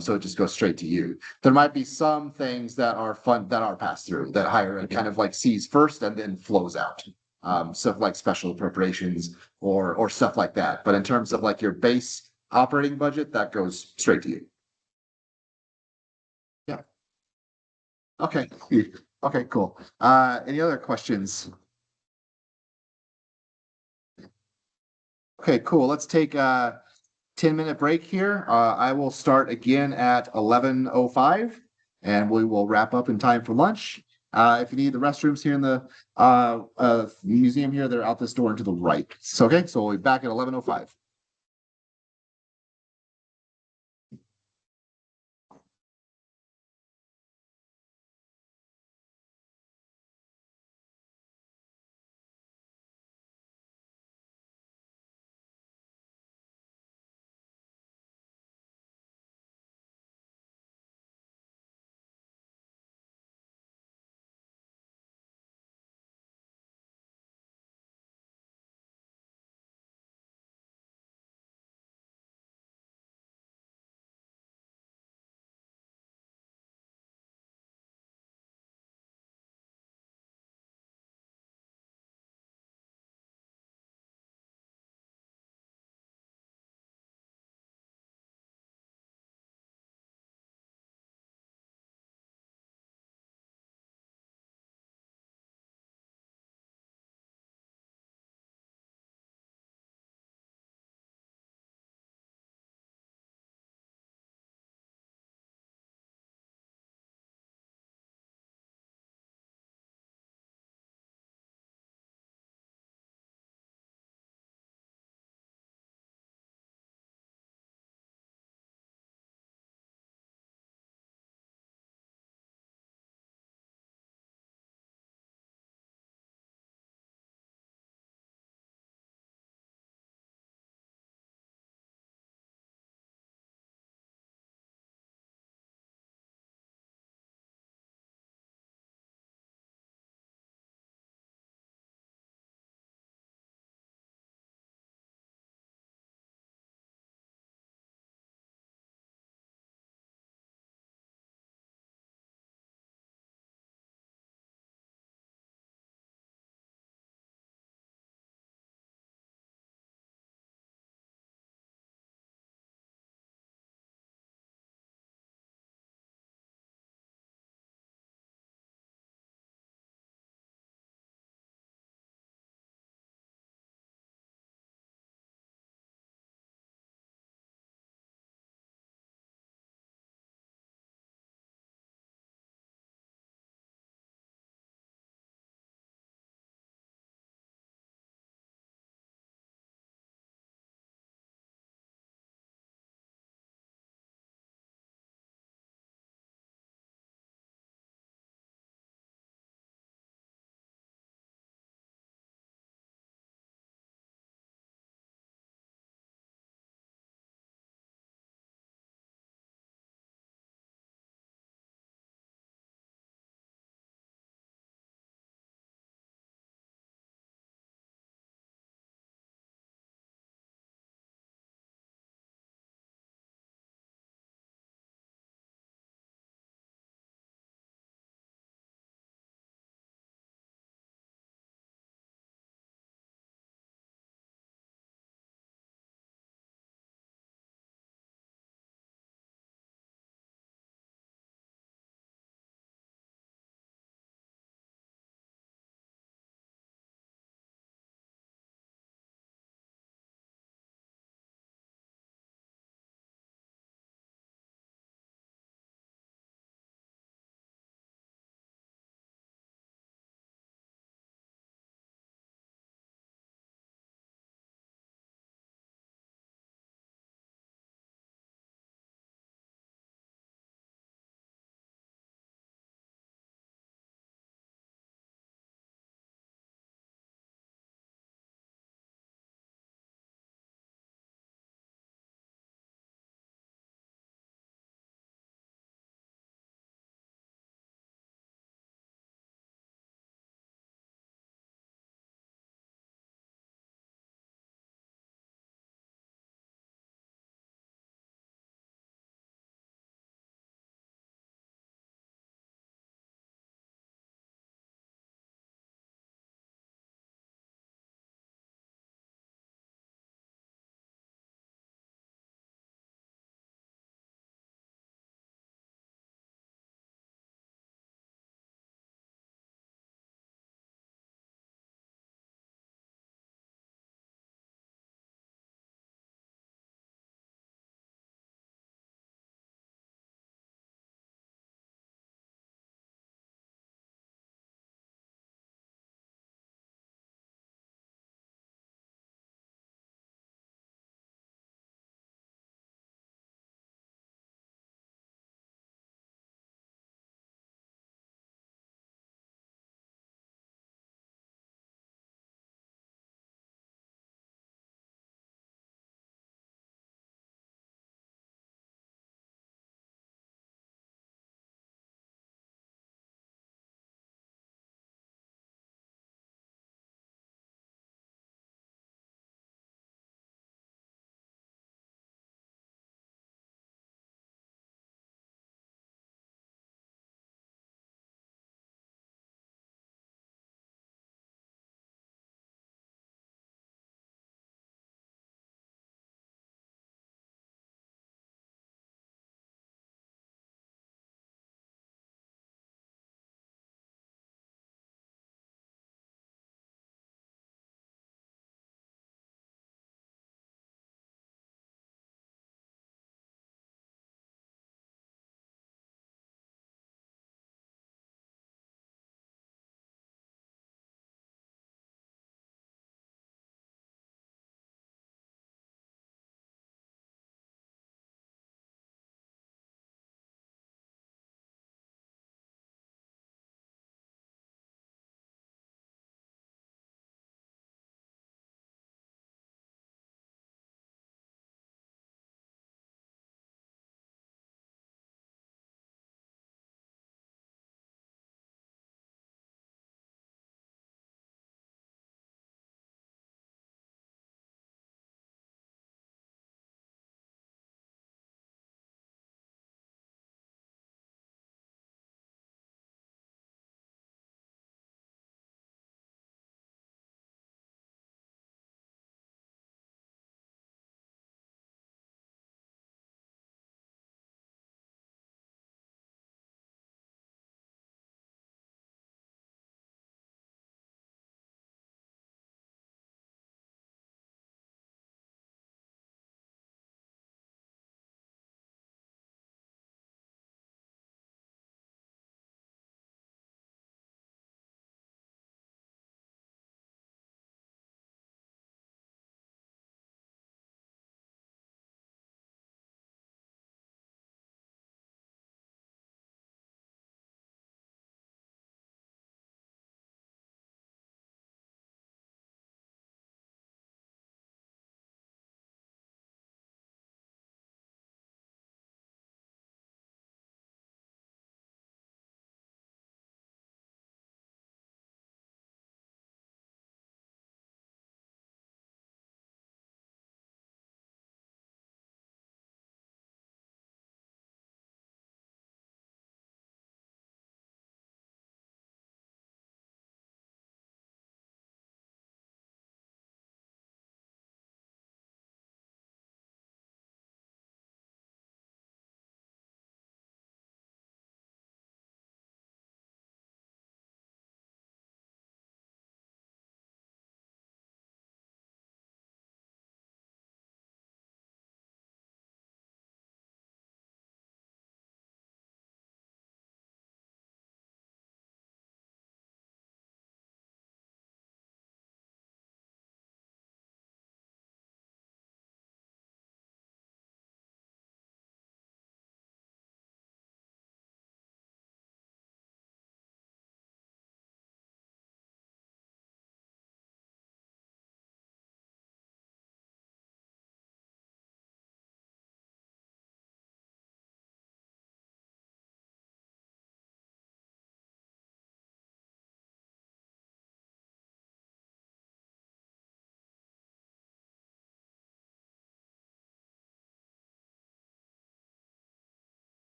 Speaker 1: So it just goes straight to you. There might be some things that are pass through that higher ed kind of like sees first and then flows out. Stuff like special appropriations or stuff like that. But in terms of like your base operating budget, that goes straight to you. Yeah. Okay. Okay, cool. Any other questions? Okay, cool. Let's take a 10-minute break here. I will start again at 11:05 and we will wrap up in time for lunch. If you need the restrooms here in the museum here, they're out this door and to the right. So, okay, so we'll be back at 11:05.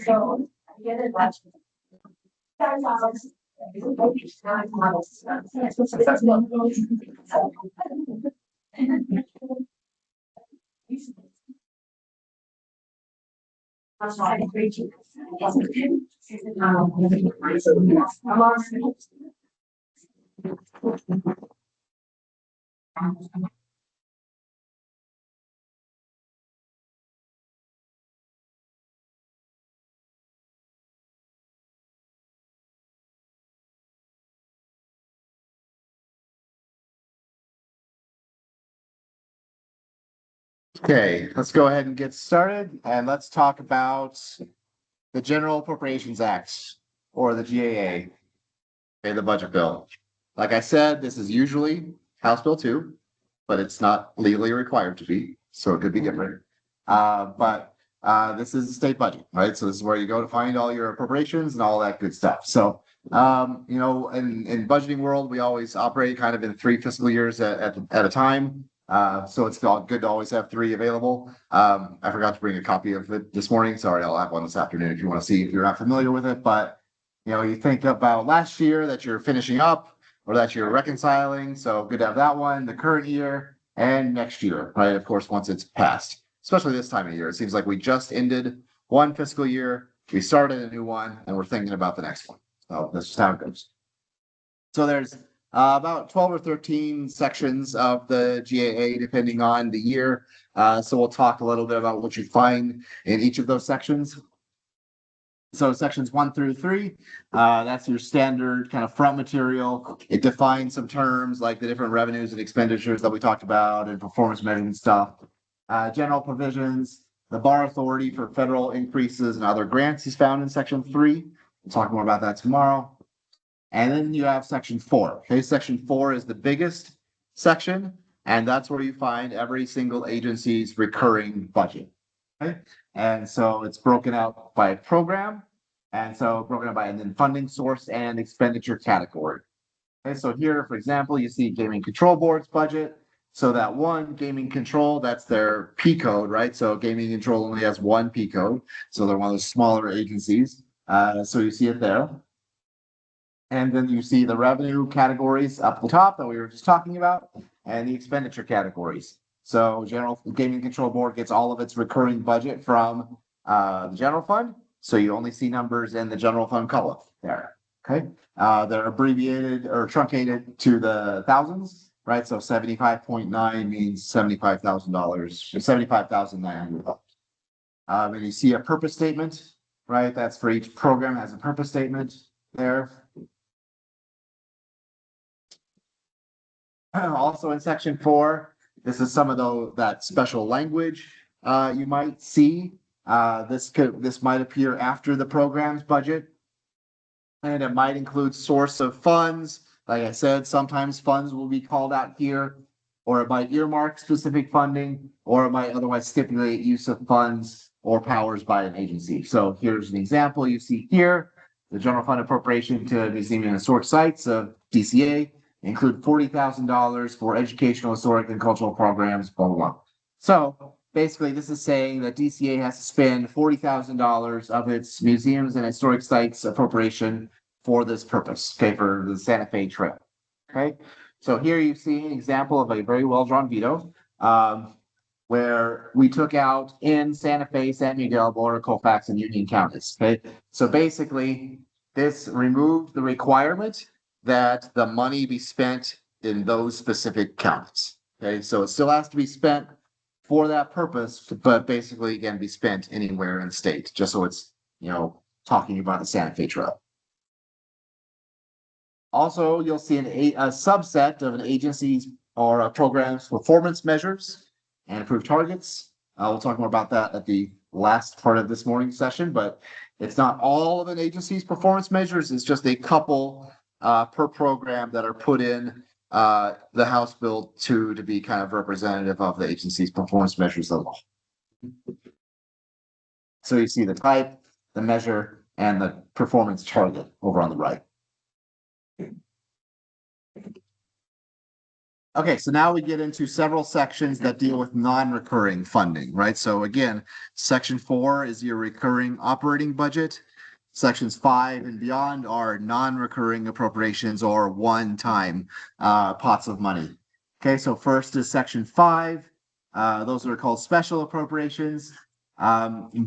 Speaker 11: So, yeah, that's.
Speaker 1: Okay, let's go ahead and get started and let's talk about the General Appropriations Act or the GAA. Okay, the budget bill. Like I said, this is usually House Bill 2, but it's not legally required to be, so it could be different. But this is the state budget, right? So this is where you go to find all your appropriations and all that good stuff. So you know, in budgeting world, we always operate kind of in 3 fiscal years at a time. So it's good to always have 3 available. I forgot to bring a copy of it this morning. Sorry, I'll have one this afternoon if you want to see if you're not familiar with it. But you know, you think about last year that you're finishing up or that you're reconciling. So good to have that one, the current year and next year, right? Of course, once it's passed, especially this time of year, it seems like we just ended one fiscal year, we started a new one, and we're thinking about the next one. So that's just how it goes. So there's about 12 or 13 sections of the GAA, depending on the year. So we'll talk a little bit about what you find in each of those sections. So sections 1 through 3, that's your standard kind of front material. It defines some terms like the different revenues and expenditures that we talked about and performance measurement stuff. General provisions, the bar authority for federal increases and other grants is found in section 3. We'll talk more about that tomorrow. And then you have section 4. Okay, section 4 is the biggest section, and that's where you find every single agency's recurring budget. Okay, and so it's broken out by program, and so broken out by and then funding source and expenditure category. Okay, so here, for example, you see Gaming Control Board's budget. So that one gaming control, that's their P code, right? So gaming control only has one P code. So they're one of those smaller agencies. So you see it there. And then you see the revenue categories up the top that we were just talking about and the expenditure categories. So General Gaming Control Board gets all of its recurring budget from the general fund. So you only see numbers in the general fund column there. Okay. They're abbreviated or truncated to the thousands, right? So 75.9 means $75,000, $75,900. And you see a purpose statement, right? That's for each program has a purpose statement there. Also in section 4, this is some of that special language you might see. This might appear after the program's budget, and it might include source of funds. Like I said, sometimes funds will be called out here, or it might earmark specific funding, or it might otherwise stipulate use of funds or powers by an agency. So here's an example you see here: the general fund appropriation to museum and historic sites of DCA include $40,000 for educational, historic, and cultural programs, blah, blah, blah. So basically, this is saying that DCA has to spend $40,000 of its museums and historic sites appropriation for this purpose, okay, for the Santa Fe Trail. Okay, so here you see an example of a very well-drawn veto, where we took out in Santa Fe, San Miguel, Boulder, Colfax, and Union counties. Okay, so basically, this removed the requirement that the money be spent in those specific counties. Okay, so it still has to be spent for that purpose, but basically again be spent anywhere in the state, just so it's, you know, talking about the Santa Fe Trail. Also, you'll see a subset of an agency's or a program's performance measures and approved targets. We'll talk more about that at the last part of this morning's session, but it's not all of an agency's performance measures. It's just a couple per program that are put in the House Bill 2 to be kind of representative of the agency's performance measures of law. So you see the type, the measure, and the performance target over on the right. Okay, so now we get into several sections that deal with non-recurring funding, right? So again, section 4 is your recurring operating budget. Sections 5 and beyond are non-recurring appropriations or one-time pots of money. Okay, so first is section 5. Those are called special appropriations.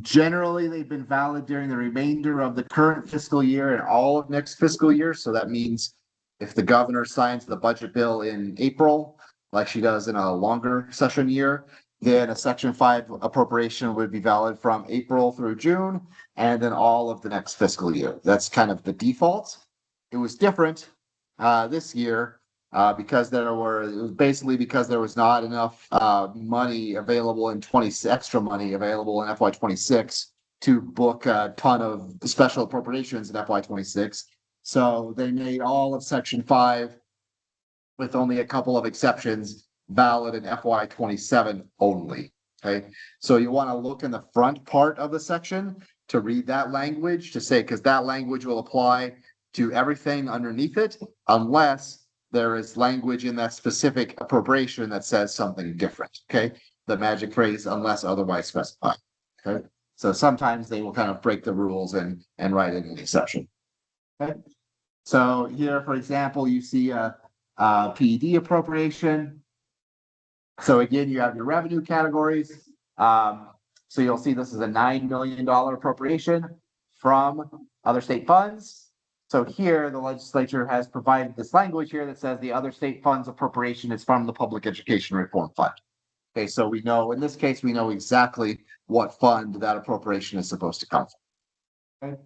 Speaker 1: Generally, they've been valid during the remainder of the current fiscal year and all of next fiscal year. So that means if the governor signs the budget bill in April, like she does in a longer session year, then a section 5 appropriation would be valid from April through June and then all of the next fiscal year. That's kind of the default. It was different this year because it was basically because there was not enough money available in extra money available in FY26 to book a ton of special appropriations in FY26. So they made all of section 5 with only a couple of exceptions valid in FY27 only. Okay, so you want to look in the front part of the section to read that language to say, because that language will apply to everything underneath it, unless there is language in that specific appropriation that says something different. Okay, the magic phrase, unless otherwise specified. Okay, so sometimes they will kind of break the rules and write in an exception. Okay, so here, for example, you see a PED appropriation. So again, you have your revenue categories. So you'll see this is a $9 million appropriation from other state funds. So here, the legislature has provided this language here that says the other state funds appropriation is from the Public Education Reform Fund. Okay, so we know, in this case, we know exactly what fund that appropriation is supposed to come from. Okay.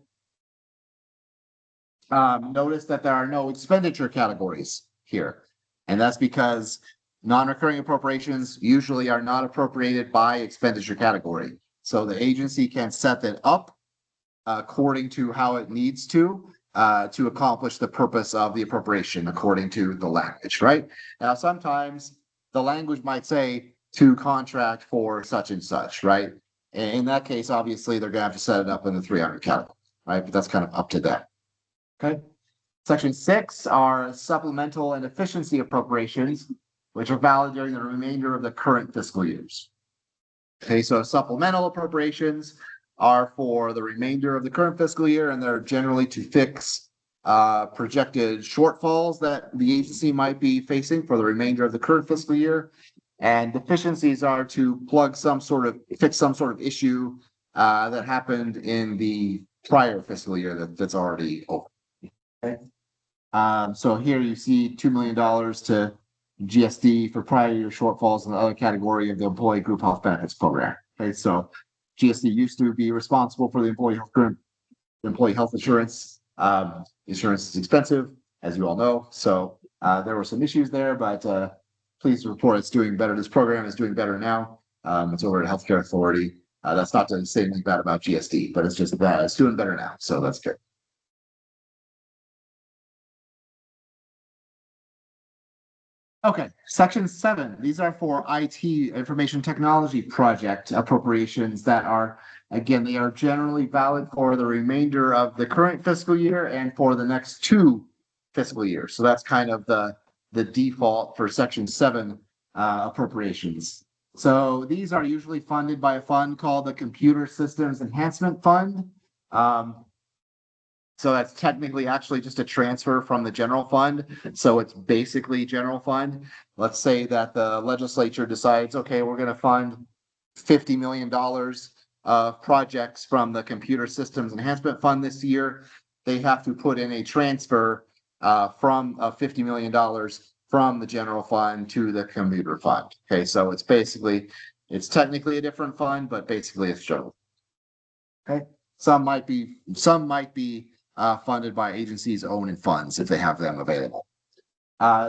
Speaker 1: Notice that there are no expenditure categories here, and that's because non-recurring appropriations usually are not appropriated by expenditure category. So the agency can set that up according to how it needs to accomplish the purpose of the appropriation according to the language, right? Now, sometimes the language might say to contract for such and such, right? In that case, obviously, they're gonna have to set it up in the 300 category, right? But that's kind of up to them. Okay. Section 6 are supplemental and efficiency appropriations, which are valid during the remainder of the current fiscal years. Okay, so supplemental appropriations are for the remainder of the current fiscal year, and they're generally to fix projected shortfalls that the agency might be facing for the remainder of the current fiscal year. And deficiencies are to fix some sort of issue that happened in the prior fiscal year that's already over. Okay. So here you see $2 million to GSD for prior year shortfalls in the other category of the Employee Group Health Benefits Program. Okay, so GSD used to be responsible for the employee health insurance. Insurance is expensive, as you all know. So there were some issues there, but pleased to report it's doing better. This program is doing better now. It's over at Healthcare Authority. That's not to say anything bad about GSD, but it's just that it's doing better now. So that's good. Okay, section 7. These are for IT, information technology project appropriations that are, again, they are generally valid for the remainder of the current fiscal year and for the next 2 fiscal years. So that's kind of the default for section 7 appropriations. So these are usually funded by a fund called the Computer Systems Enhancement Fund. So that's technically actually just a transfer from the general fund. So it's basically general fund. Let's say that the legislature decides, okay, we're going to fund $50 million of projects from the Computer Systems Enhancement Fund this year. They have to put in a transfer from $50 million from the general fund to the computer fund. Okay, so it's technically a different fund, but basically it's general. Okay, some might be funded by agencies' own funds if they have them available.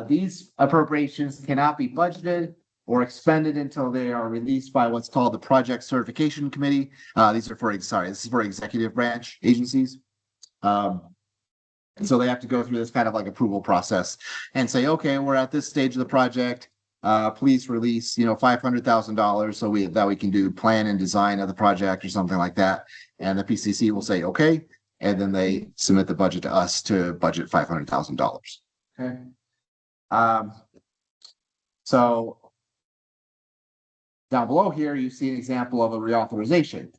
Speaker 1: These appropriations cannot be budgeted or expended until they are released by what's called the Project Certification Committee. This is for executive branch agencies. And so they have to go through this kind of like approval process and say, okay, we're at this stage of the project. Please release, $500,000 so that we can do plan and design of the project or something like that. And the PCC will say, okay. And then they submit the budget to us to budget $500,000. Okay. So down below here, you see an example of a reauthorization.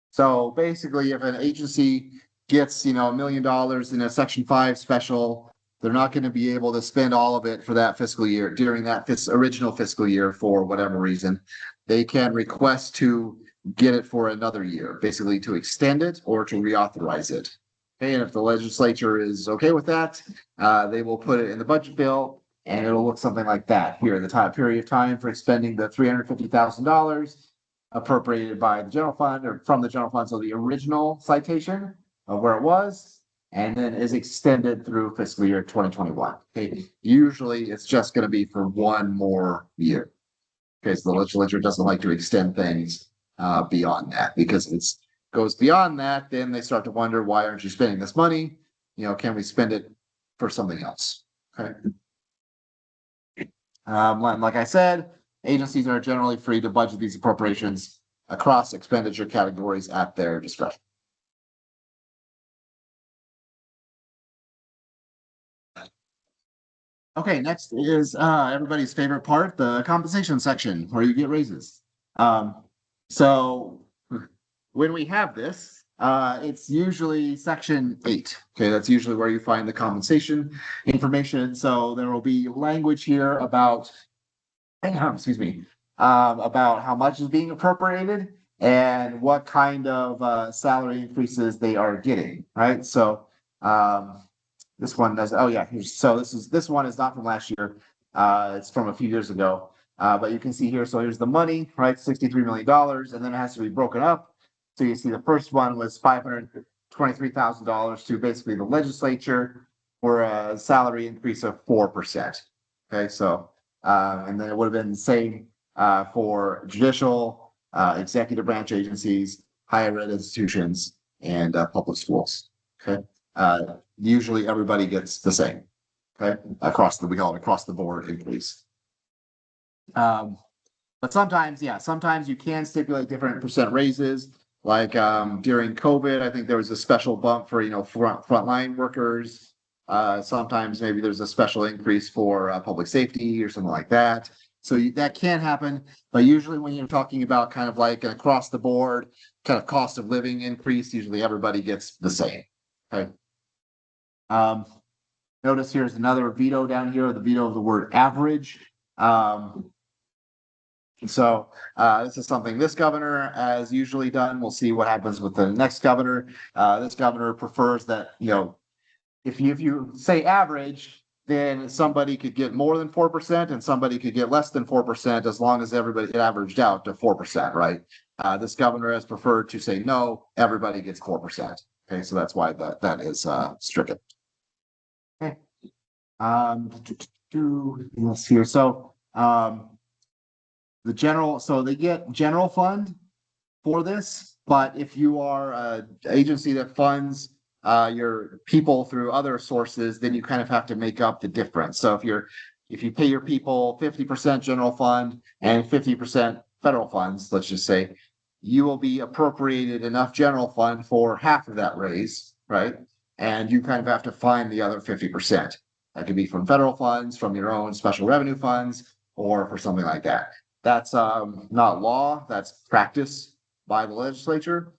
Speaker 1: So basically, if an agency gets, $1 million in a Section 5 special, they're not going to be able to spend all of it for that fiscal year during that original fiscal year for whatever reason. They can request to get it for another year, basically to extend it or to reauthorize it. Okay, and if the legislature is okay with that, they will put it in the budget bill, and it'll look something like that here. The time period of time for expending the $350,000 appropriated by the general fund or from the general fund, so the original citation of where it was, and then is extended through fiscal year 2021. Okay, usually it's just going to be for one more year. Okay, so the legislature doesn't like to extend things beyond that, because it's goes beyond that, then they start to wonder, why aren't you spending this money? Can we spend it for something else? Okay. Like I said, agencies are generally free to budget these appropriations across expenditure categories at their discretion. Okay, next is everybody's favorite part, the compensation section, where you get raises. So when we have this, it's usually section 8. Okay, that's usually where you find the compensation information. So there will be language here about, excuse me, about how much is being appropriated and what kind of salary increases they are getting, right? So this one does, oh yeah, so this one is not from last year. It's from a few years ago. But you can see here, so here's the money, right? $63 million, and then it has to be broken up. So you see the first one was $523,000 to basically the legislature for a salary increase of 4%. Okay, so and then it would have been the same for judicial, executive branch agencies, higher ed institutions, and public schools. Okay, usually everybody gets the same. Okay, we call it across the board increase. But sometimes you can stipulate different percent raises. Like during COVID, I think there was a special bump for frontline workers. Sometimes maybe there's a special increase for public safety or something like that. So that can happen, but usually when you're talking about kind of like an across the board kind of cost of living increase, usually everybody gets the same. Okay. Notice here's another veto down here, the veto of the word average. So this is something this governor has usually done. We'll see what happens with the next governor. This governor prefers that, if you say average, then somebody could get more than 4% and somebody could get less than 4% as long as everybody averaged out to 4%, right? This governor has preferred to say no, everybody gets 4%. Okay, so that's why that is stricken. Okay. Let's see here. So so they get general fund for this, but if you are an agency that funds your people through other sources, then you kind of have to make up the difference. So if you pay your people 50% general fund and 50% federal funds, let's just say, you will be appropriated enough general fund for half of that raise, right? And you kind of have to find the other 50%. That could be from federal funds, from your own special revenue funds, or for something like that. That's not law, that's practice by the legislature.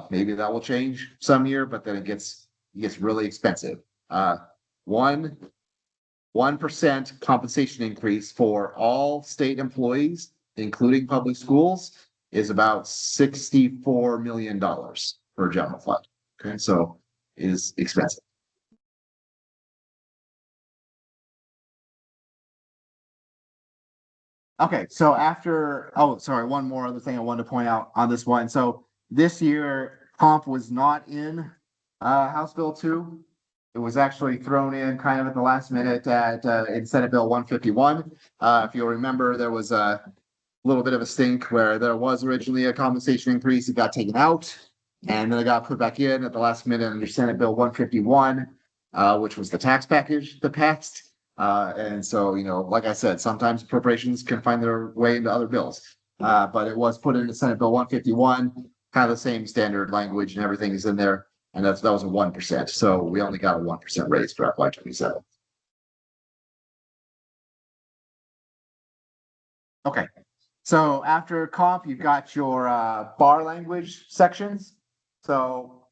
Speaker 1: Maybe that will change some year, but then it gets really expensive. 1% compensation increase for all state employees, including public schools, is about $64 million per general fund. Okay, so it is expensive. Okay, so one more other thing I wanted to point out on this one. So this year, comp was not in House Bill 2. It was actually thrown in kind of at the last minute in Senate Bill 151. If you'll remember, there was a little bit of a stink where there was originally a compensation increase. It got taken out, and then it got put back in at the last minute under Senate Bill 151, which was the tax package that passed. And so, like I said, sometimes appropriations can find their way into other bills. But it was put into Senate Bill 151, kind of the same standard language and everything is in there. And that was a 1%. So we only got a 1% raise for FY27. Okay, so after comp, you've got your bar language sections. So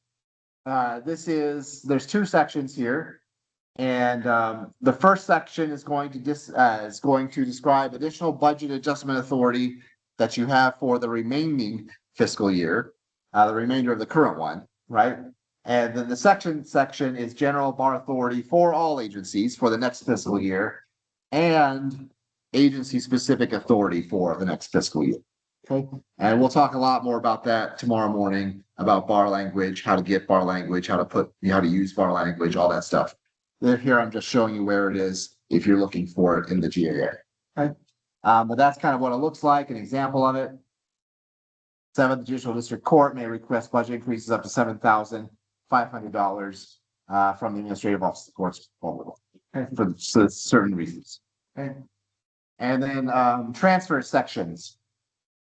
Speaker 1: there's two sections here. And the first section is going to describe additional budget adjustment authority that you have for the remaining fiscal year, the remainder of the current one, right? And then the section is general bar authority for all agencies for the next fiscal year and agency-specific authority for the next fiscal year. Okay, and we'll talk a lot more about that tomorrow morning, about bar language, how to get bar language, how to use bar language, all that stuff. Here, I'm just showing you where it is if you're looking for it in the GAA. Okay, but that's kind of what it looks like, an example of it. Seventh Judicial District Court may request budget increases up to $7,500 from the Administrative Office of the Courts, okay, for certain reasons. Okay, and then transfer sections.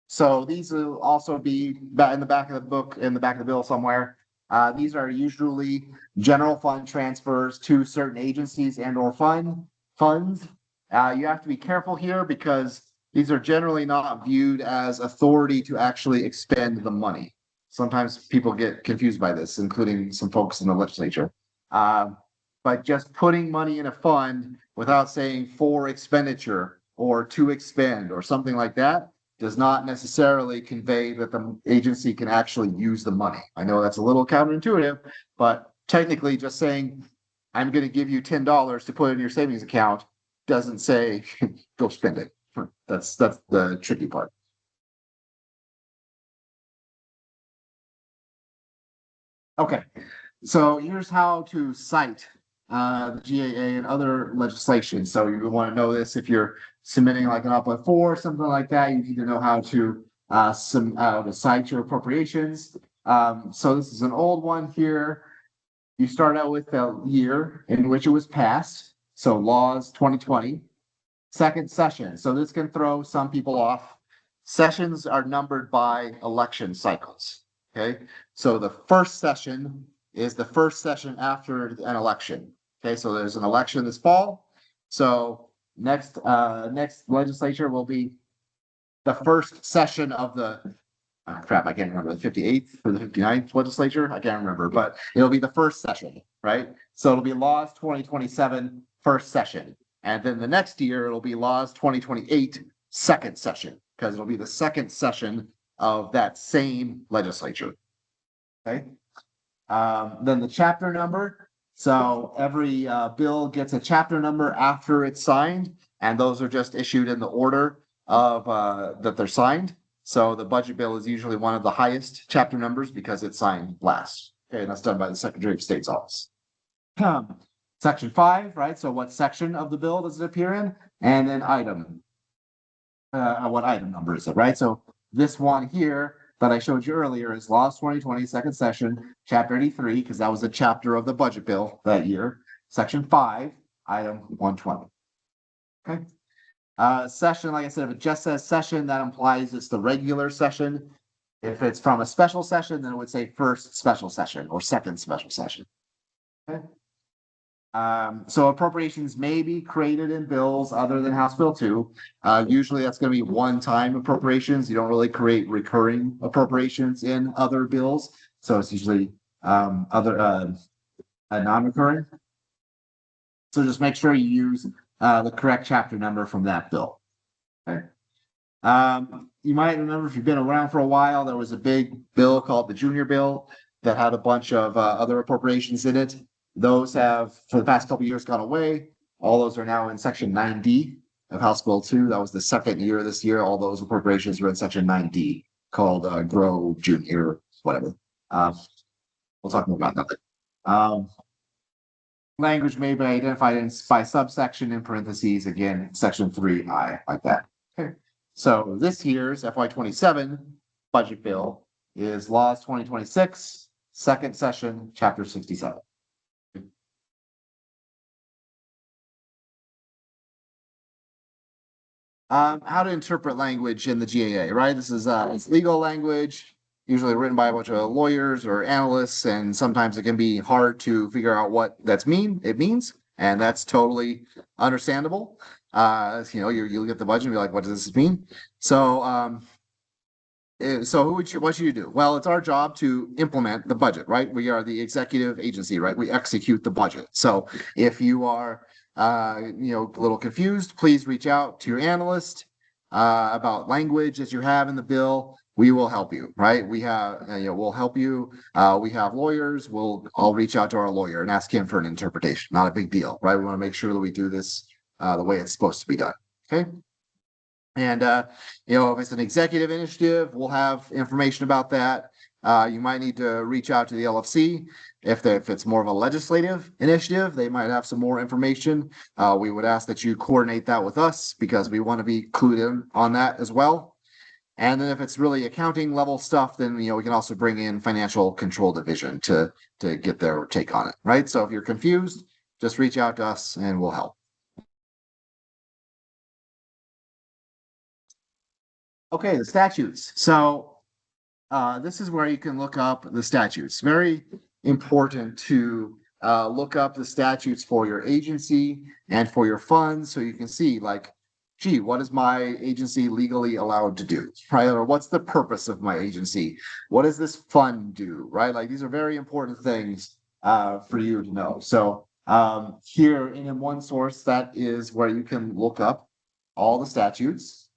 Speaker 1: So these will also be in the back of the book, in the back of the bill somewhere. These are usually general fund transfers to certain agencies and or funds. You have to be careful here because these are generally not viewed as authority to actually expend the money. Sometimes people get confused by this, including some folks in the legislature. But just putting money in a fund without saying for expenditure or to expend or something like that does not necessarily convey that the agency can actually use the money. I know that's a little counterintuitive, but technically just saying, I'm going to give you $10 to put in your savings account doesn't say go spend it. That's the tricky part. Okay, so here's how to cite the GAA and other legislation. So you want to know this if you're submitting like an Op-Ed 4, something like that. You need to know how to cite your appropriations. So this is an old one here. You start out with the year in which it was passed. So laws 2020. Second session. So this can throw some people off. Sessions are numbered by election cycles. Okay, so the first session is the first session after an election. Okay, so there's an election this fall. So next legislature will be the first session of the crap, I can't remember, the 58th or the 59th legislature. I can't remember, but it'll be the first session, right? So it'll be laws 2027 first session. And then the next year it'll be laws 2028 second session, because it'll be the second session of that same legislature. Okay. Then the chapter number. So every bill gets a chapter number after it's signed, and those are just issued in the order of that they're signed. So the budget bill is usually one of the highest chapter numbers because it's signed last. Okay, and that's done by the Secretary of State's office. Section 5, right? So what section of the bill does it appear in? And then item. What item number is it, right? So this one here that I showed you earlier is Laws 2020, second session, Chapter 83, because that was a chapter of the budget bill that year. Section 5, item 120. Okay. Session, like I said, if it just says session, that implies it's the regular session. If it's from a special session, then it would say first special session or second special session. Okay. So appropriations may be created in bills other than House Bill 2. Usually that's going to be one-time appropriations. You don't really create recurring appropriations in other bills. So it's usually non-recurring. So just make sure you use the correct chapter number from that bill. Okay. You might remember, if you've been around for a while, there was a big bill called the Junior Bill that had a bunch of other appropriations in it. Those have, for the past couple of years, gone away. All those are now in Section 9D of House Bill 2. That was the second year this year. All those appropriations were in Section 9D called Grow Junior, whatever. We'll talk more about that. Language may be identified by subsection in parentheses, again, Section 3I, like that. Okay. So this year's FY27 budget bill is Laws 2026, second session, Chapter 67. How to interpret language in the GAA, right? This is it's legal language, usually written by a bunch of lawyers or analysts, and sometimes it can be hard to figure out what it means, and that's totally understandable. You'll get the budget and be like, what does this mean? So, so what should you do? Well, it's our job to implement the budget, right? We are the executive agency, right? We execute the budget. So if you are, a little confused, please reach out to your analyst, about language that you have in the bill. We will help you, right? We have, we'll help you. We have lawyers. I'll reach out to our lawyer and ask him for an interpretation. Not a big deal, right? We want to make sure that we do this, the way it's supposed to be done. Okay. And, if it's an executive initiative, we'll have information about that. You might need to reach out to the LFC. If it's more of a legislative initiative, they might have some more information. We would ask that you coordinate that with us because we want to be clued in on that as well. And then if it's really accounting level stuff, then, we can also bring in financial control division to get their take on it, right? So if you're confused, just reach out to us and we'll help. Okay, the statutes. So this is where you can look up the statutes. Very important to look up the statutes for your agency and for your funds so you can see like, gee, what is my agency legally allowed to do, right? Or what's the purpose of my agency? What does this fund do, right? Like these are very important things for you to know. So here in OneSource, that is where you can look up all the statutes.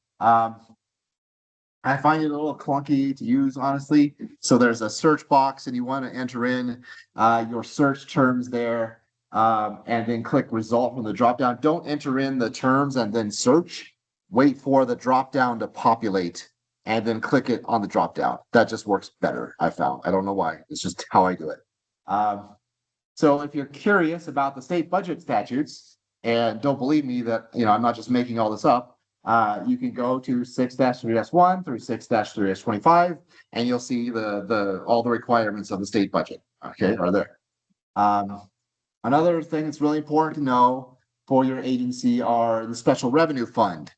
Speaker 1: I find it a little clunky to use, honestly. So there's a search box and you want to enter in your search terms there and then click result from the dropdown. Don't enter in the terms and then search. Wait for the dropdown to populate and then click it on the dropdown. That just works better, I found. I don't know why. It's just how I do it. So if you're curious about the state budget statutes and don't believe me that, I'm not just making all this up, you can go to 6-3-1 through 6-3-25, and you'll see all the requirements of the state budget. Okay, are there? Another thing that's really important to know for your agency are the special revenue fund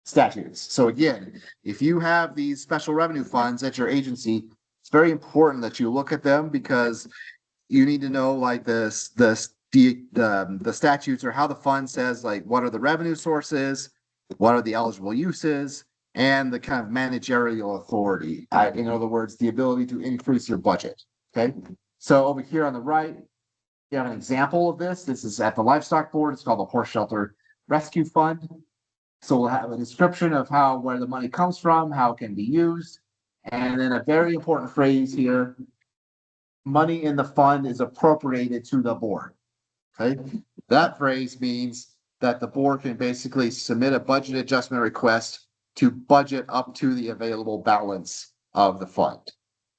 Speaker 1: statutes. So again, if you have these special revenue funds at your agency, it's very important that you look at them because you need to know like the statutes or how the fund says like what are the revenue sources, what are the eligible uses, and the kind of managerial authority. In other words, the ability to increase your budget. Okay. So over here on the right, you have an example of this. This is at the livestock board. It's called the Horse Shelter Rescue Fund. So we'll have a description of where the money comes from, how it can be used. And then a very important phrase here, money in the fund is appropriated to the board. Okay. That phrase means that the board can basically submit a budget adjustment request to budget up to the available balance of the fund.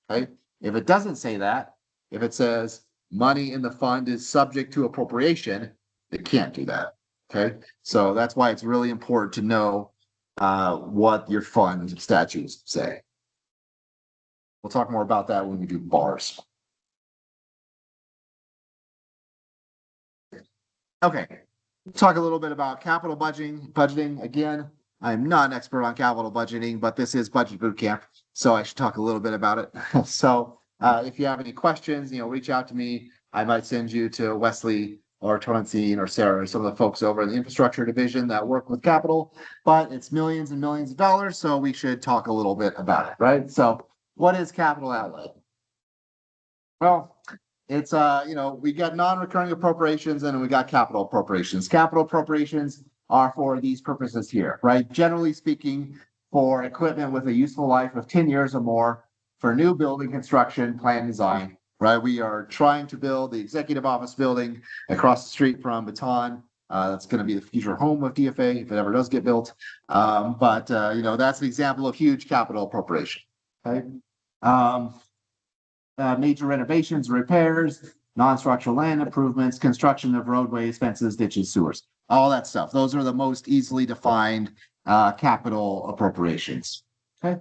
Speaker 1: Okay. If it doesn't say that, if it says money in the fund is subject to appropriation, it can't do that. Okay. So that's why it's really important to know what your fund statutes say. We'll talk more about that when we do bars. Okay. Talk a little bit about capital budgeting. Again, I'm not an expert on capital budgeting, but this is Budget Boot Camp, so I should talk a little bit about it. So if you have any questions, reach out to me. I might send you to Wesley or Torontine or Sarah or some of the folks over in the infrastructure division that work with capital, but it's millions and millions of dollars, so we should talk a little bit about it, right? So what is capital outlay? Well, it's, we got non-recurring appropriations and we got capital appropriations. Capital appropriations are for these purposes here, right? Generally speaking, for equipment with a useful life of 10 years or more for new building construction, plan design, right? We are trying to build the executive office building across the street from Baton. That's going to be the future home of DFA if it ever does get built. That's an example of huge capital appropriation, okay? Major renovations, repairs, non-structural land improvements, construction of roadways, fences, ditches, sewers, all that stuff. Those are the most easily defined capital appropriations. Okay.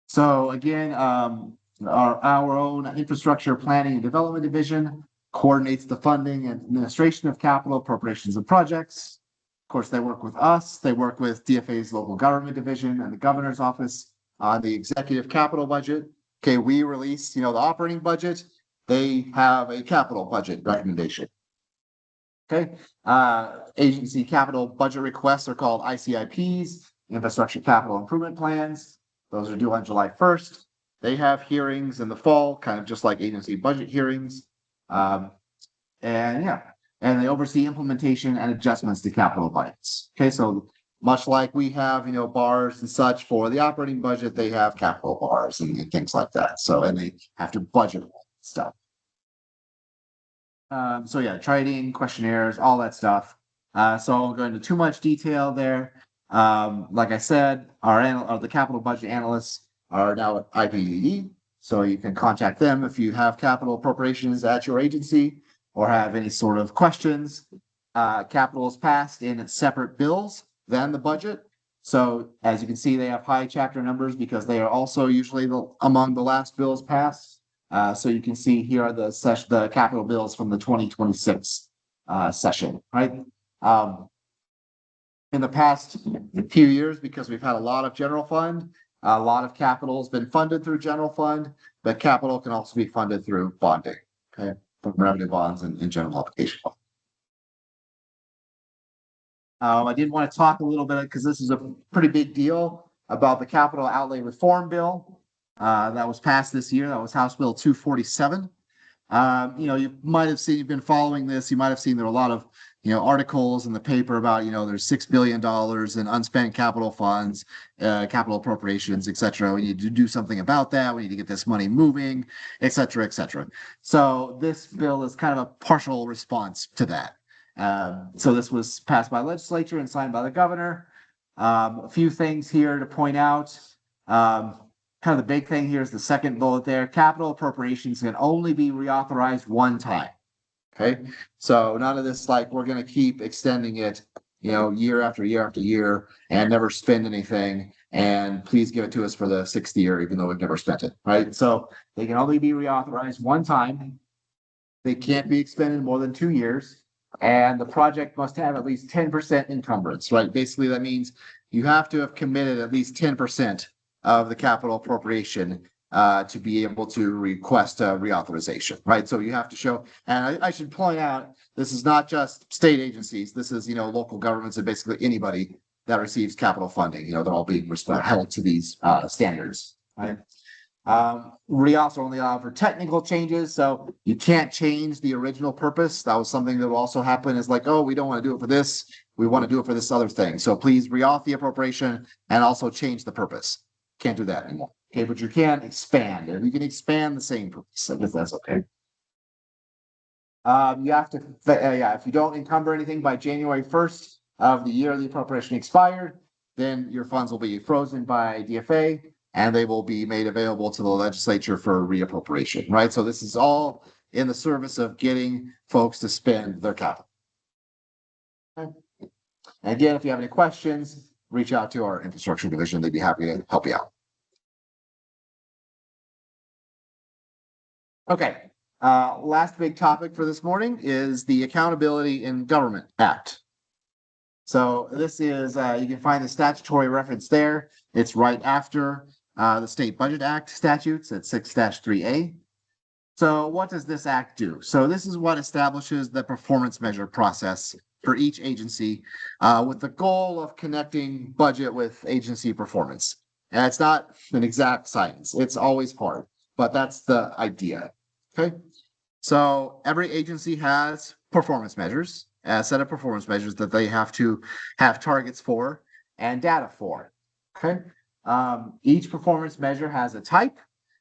Speaker 1: So again, our own infrastructure planning and development division coordinates the funding and administration of capital appropriations and projects. Of course, they work with us. They work with DFA's local government division and the governor's office on the executive capital budget. Okay, we release, the operating budget. They have a capital budget recommendation. Okay, agency capital budget requests are called ICIPs, infrastructure capital improvement plans. Those are due on July 1st. They have hearings in the fall, kind of just like agency budget hearings. And yeah, and they oversee implementation and adjustments to capital budgets. Okay, so much like we have, bars and such for the operating budget, they have capital bars and things like that. So, and they have to budget stuff. So yeah, trading, questionnaires, all that stuff. So I won't go into too much detail there. Like I said, the capital budget analysts are now at IPDD, so you can contact them if you have capital appropriations at your agency or have any sort of questions. Capital is passed in separate bills than the budget. So as you can see, they have high chapter numbers because they are also usually among the last bills passed. So you can see here are the capital bills from the 2026 session, right? In the past few years, because we've had a lot of general fund, a lot of capital has been funded through general fund, but capital can also be funded through bonding, okay, from revenue bonds and general obligation bonds. I did want to talk a little bit because this is a pretty big deal about the capital outlay reform bill that was passed this year. That was House Bill 247. You might have seen, you've been following this. You might have seen there are a lot of, articles in the paper about, there's $6 billion in unspent capital funds, capital appropriations, et cetera. We need to do something about that. We need to get this money moving, et cetera, et cetera. So this bill is kind of a partial response to that. So this was passed by legislature and signed by the governor. A few things here to point out. Kind of the big thing here is the second bullet there. Capital appropriations can only be reauthorized one time. Okay, so none of this like we're going to keep extending it, year after year after year and never spend anything. And please give it to us for the 6th year, even though we've never spent it. Right, so they can only be reauthorized one time. They can't be expended more than 2 years. And the project must have at least 10% encumbrance, right? Basically, that means you have to have committed at least 10% of the capital appropriation to be able to request a reauthorization, right? So you have to show, and I should point out, this is not just state agencies. This is, local governments and basically anybody that receives capital funding. They're all being held to these standards, right? Reauths are only allowed for technical changes, so you can't change the original purpose. That was something that will also happen is like, oh, we don't want to do it for this. We want to do it for this other thing. So please reauth the appropriation and also change the purpose. Can't do that anymore. Okay, but you can expand, and you can expand the same purpose if that's okay. You have to, if you don't encumber anything by January 1st of the year the appropriation expired, then your funds will be frozen by DFA and they will be made available to the legislature for reappropriation, right? So this is all in the service of getting folks to spend their capital. Okay. And again, if you have any questions, reach out to our infrastructure division. They'd be happy to help you out. Okay, last big topic for this morning is the Accountability in Government Act. So this is, you can find the statutory reference there. It's right after the State Budget Act statutes at 6-3A. So what does this act do? So this is what establishes the performance measure process for each agency with the goal of connecting budget with agency performance. And it's not an exact science. It's always hard, but that's the idea. Okay, so every agency has performance measures, a set of performance measures that they have to have targets for and data for. Okay, each performance measure has a type,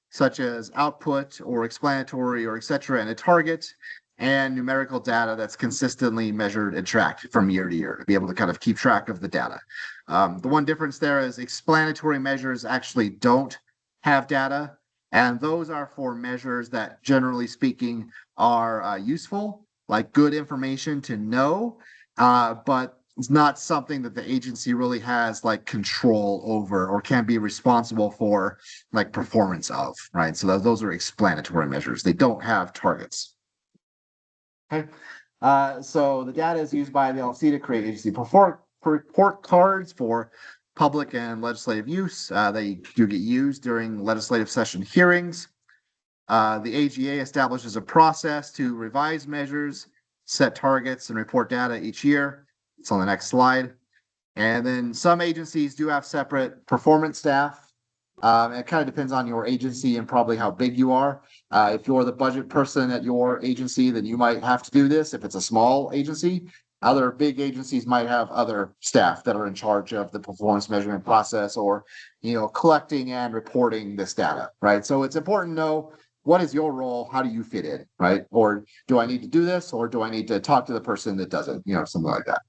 Speaker 1: such as output or explanatory or etc., and a target, and numerical data that's consistently measured and tracked from year to year to be able to kind of keep track of the data. The one difference there is explanatory measures actually don't have data. And those are for measures that, generally speaking, are useful, like good information to know, but it's not something that the agency really has like control over or can be responsible for like performance of, right? So those are explanatory measures. They don't have targets. Okay, so the data is used by the LC to create agency report cards for public and legislative use. They do get used during legislative session hearings. The AGA establishes a process to revise measures, set targets and report data each year. It's on the next slide. And then some agencies do have separate performance staff. It kind of depends on your agency and probably how big you are. If you're the budget person at your agency, then you might have to do this. If it's a small agency, other big agencies might have other staff that are in charge of the performance measurement process or, collecting and reporting this data, right? So it's important to know what is your role? How do you fit in, right? Or do I need to do this? Or do I need to talk to the person that does it? Something like that.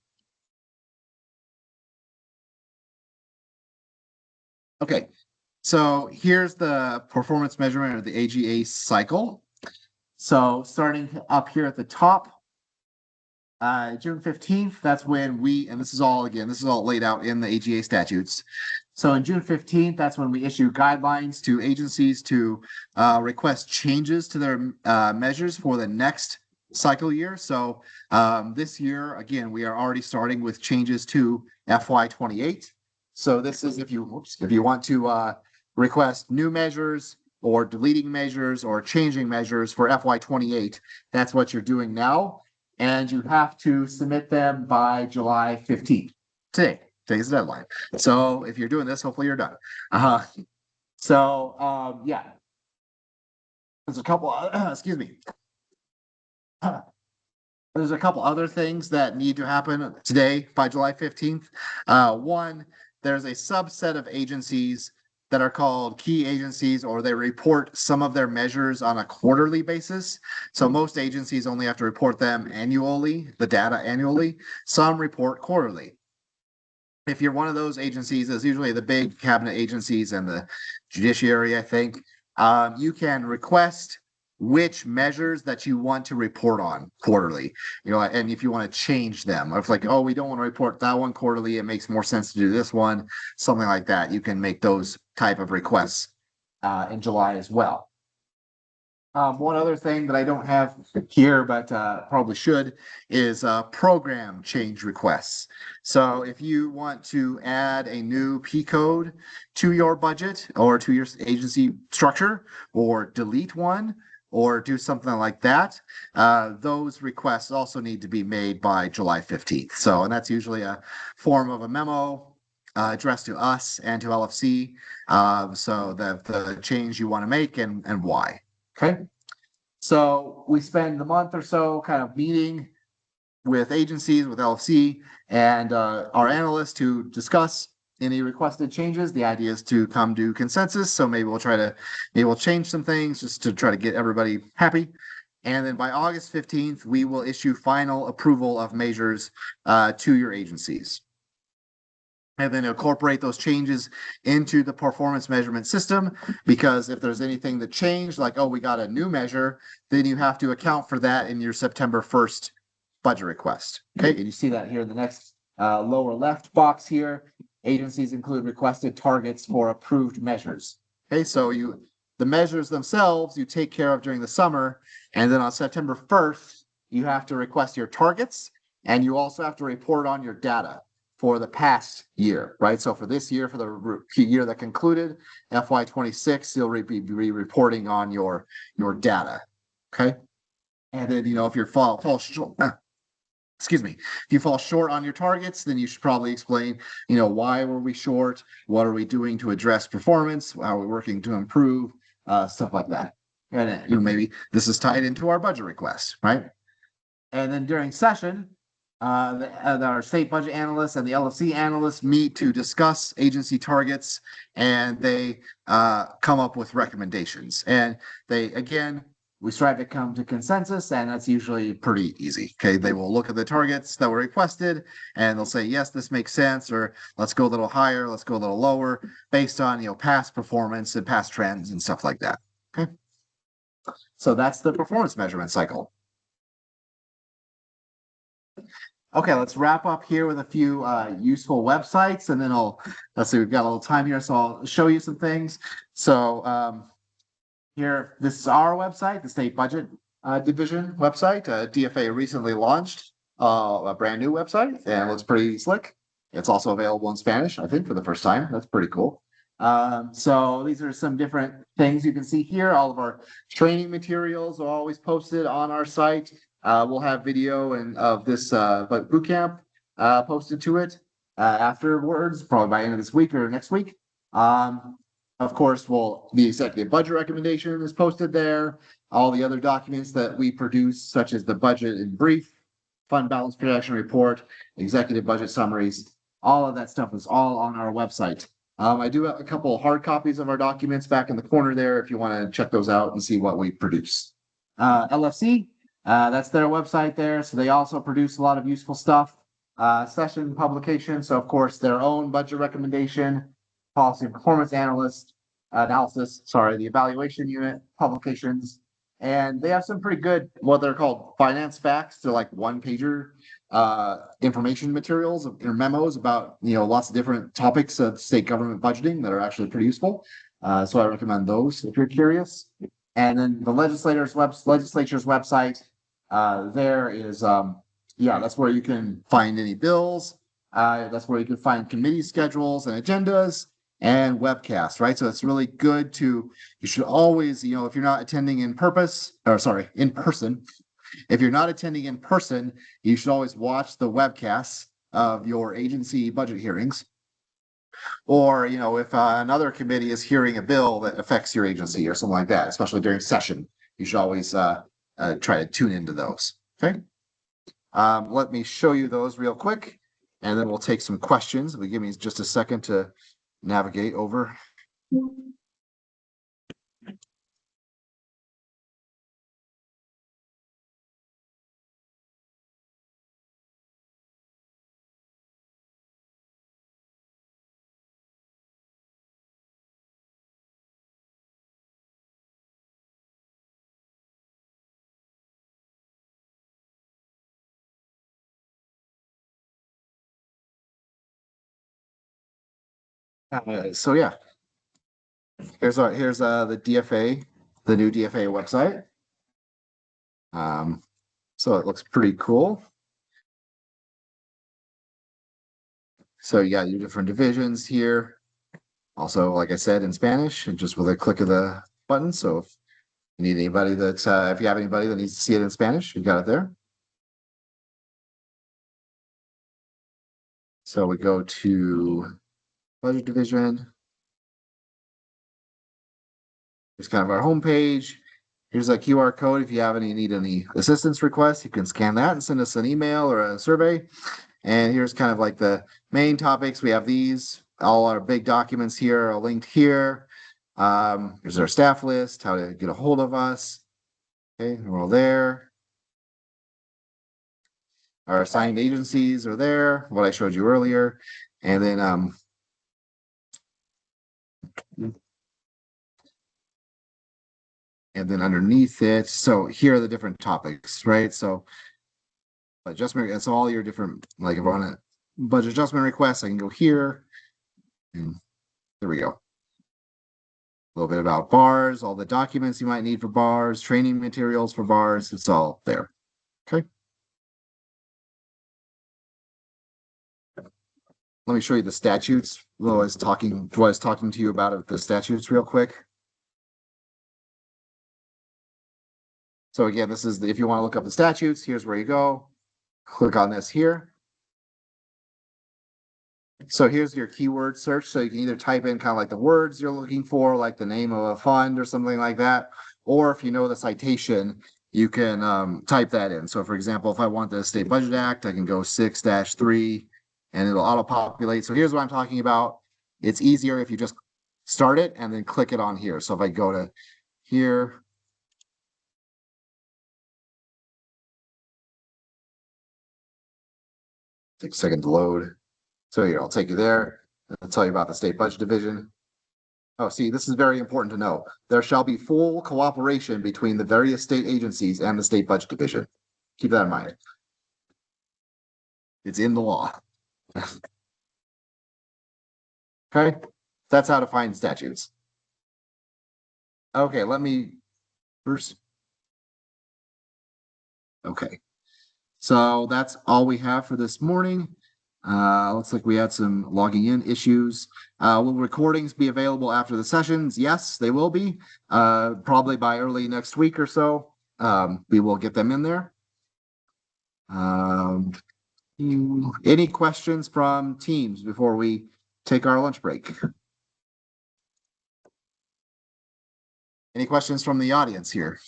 Speaker 1: Okay, so here's the performance measurement or the AGA cycle. So starting up here at the top, June 15th, that's when and this is all laid out in the AGA statutes. So on June 15th, that's when we issue guidelines to agencies to request changes to their measures for the next cycle year. So this year, again, we are already starting with changes to FY28. So this is if you want to request new measures or deleting measures or changing measures for FY28, that's what you're doing now. And you have to submit them by July 15th. Today's the deadline. So if you're doing this, hopefully you're done. Yeah. There's a couple, excuse me. There's a couple other things that need to happen today by July 15th. One, there's a subset of agencies that are called key agencies, or they report some of their measures on a quarterly basis. So most agencies only have to report them annually, the data annually. Some report quarterly. If you're one of those agencies, it's usually the big cabinet agencies and the judiciary, I think, you can request which measures that you want to report on quarterly, and if you want to change them, if like, oh, we don't want to report that one quarterly, it makes more sense to do this one, something like that. You can make those type of requests in July as well. One other thing that I don't have here, but probably should, is program change requests. So if you want to add a new P code to your budget or to your agency structure, or delete one, or do something like that, those requests also need to be made by July 15th. So, and that's usually a form of a memo addressed to us and to LFC. So the change you want to make and why. Okay. So we spend the month or so kind of meeting with agencies, with LFC and our analysts to discuss any requested changes. The idea is to come to consensus. So maybe we'll change some things just to try to get everybody happy. And then by August 15th, we will issue final approval of measures to your agencies. And then incorporate those changes into the performance measurement system, because if there's anything that changed, like, oh, we got a new measure, then you have to account for that in your September 1st budget request. Okay, and you see that here in the next lower left box here. Agencies include requested targets for approved measures. Okay, so the measures themselves you take care of during the summer, and then on September 1st, you have to request your targets, and you also have to report on your data for the past year, right? So for this year, for the year that concluded, FY26, you'll be reporting on your data, okay? And then, if you fall short, if you fall short on your targets, then you should probably explain, why were we short? What are we doing to address performance? How are we working to improve? Stuff like that. And maybe this is tied into our budget request, right? And then during session, our state budget analysts and the LFC analysts meet to discuss agency targets, and they come up with recommendations. And we strive to come to consensus, and that's usually pretty easy. Okay, they will look at the targets that were requested, and they'll say, yes, this makes sense, or let's go a little higher, let's go a little lower, based on past performance and past trends and stuff like that. Okay, so that's the performance measurement cycle. Okay, let's wrap up here with a few useful websites, and then let's see, we've got a little time here, so I'll show you some things. So here, this is our website, the State Budget Division website. DFA recently launched a brand new website, and it looks pretty slick. It's also available in Spanish, I think, for the first time. That's pretty cool. So these are some different things you can see here. All of our training materials are always posted on our site. We'll have video and of this but boot camp posted to it afterwards, probably by end of this week or next week. Of course, the executive budget recommendation is posted there. All the other documents that we produce, such as the budget in brief, fund balance projection report, executive budget summaries, all of that stuff is all on our website. I do have a couple of hard copies of our documents back in the corner there if you want to check those out and see what we produce. LFC, that's their website there. So they also produce a lot of useful stuff. Session publication. So of course, their own budget recommendation, policy and performance analysis, the evaluation unit publications. And they have some pretty good, what they're called finance facts. They're like one-pager information materials or memos about, lots of different topics of state government budgeting that are actually pretty useful. So I recommend those if you're curious. And then the legislature's website, there is, that's where you can find any bills. That's where you can find committee schedules and agendas and webcasts, right? So it's really good you should always, if you're not attending in person, if you're not attending in person, you should always watch the webcasts of your agency budget hearings. Or, if another committee is hearing a bill that affects your agency or something like that, especially during session, you should always try to tune into those. Okay. Let me show you those real quick, and then we'll take some questions. Give me just a second to navigate over. So yeah, here's the DFA, the new DFA website. So it looks pretty cool. So you got your different divisions here. Also, like I said, in Spanish, and just with a click of the button. So if you need anybody if you have anybody that needs to see it in Spanish, you got it there. So we go to budget division. Here's kind of our homepage. Here's a QR code. If you need any assistance requests, you can scan that and send us an email or a survey. And here's kind of like the main topics. We have these, all our big documents here are linked here. Here's our staff list, how to get a hold of us. Okay, we're all there. Our assigned agencies are there, what I showed you earlier. And then underneath it, so here are the different topics, right? So adjustment, that's all your different, like if I want a budget adjustment request, I can go here. And there we go. A little bit about bars, all the documents you might need for bars, training materials for bars, it's all there. Okay. Let me show you the statutes. What I was talking to you about the statutes real quick. So again, this is if you want to look up the statutes, here's where you go. Click on this here. So here's your keyword search. So you can either type in kind of like the words you're looking for, like the name of a fund or something like that. Or if you know the citation, you can type that in. So for example, if I want the State Budget Act, I can go 6-3 and it'll auto-populate. So here's what I'm talking about. It's easier if you just start it and then click it on here. So if I go to here, take a second to load. So here, I'll take you there. I'll tell you about the State Budget Division. Oh, see, this is very important to know. There shall be full cooperation between the various state agencies and the State Budget Division. Keep that in mind. It's in the law. Okay, that's how to find statutes. Okay, let me first. Okay, so that's all we have for this morning. Looks like we had some logging in issues. Will recordings be available after the sessions? Yes, they will be. Probably by early next week or so. We will get them in there. Any questions from teams before we take our lunch break? Any questions from the audience here?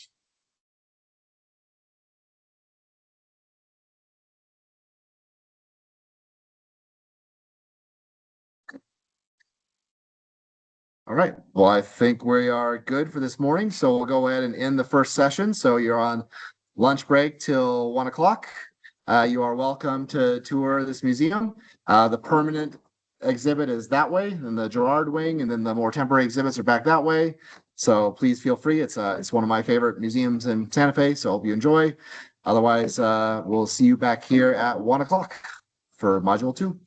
Speaker 1: All right, well, I think we are good for this morning, so we'll go ahead and end the first session. So you're on lunch break till 1 o'clock. You are welcome to tour this museum. The permanent exhibit is that way, and the Girard wing, and then the more temporary exhibits are back that way. So please feel free. It's one of my favorite museums in Santa Fe, so hope you enjoy. Otherwise, we'll see you back here at 1 o'clock for module 2.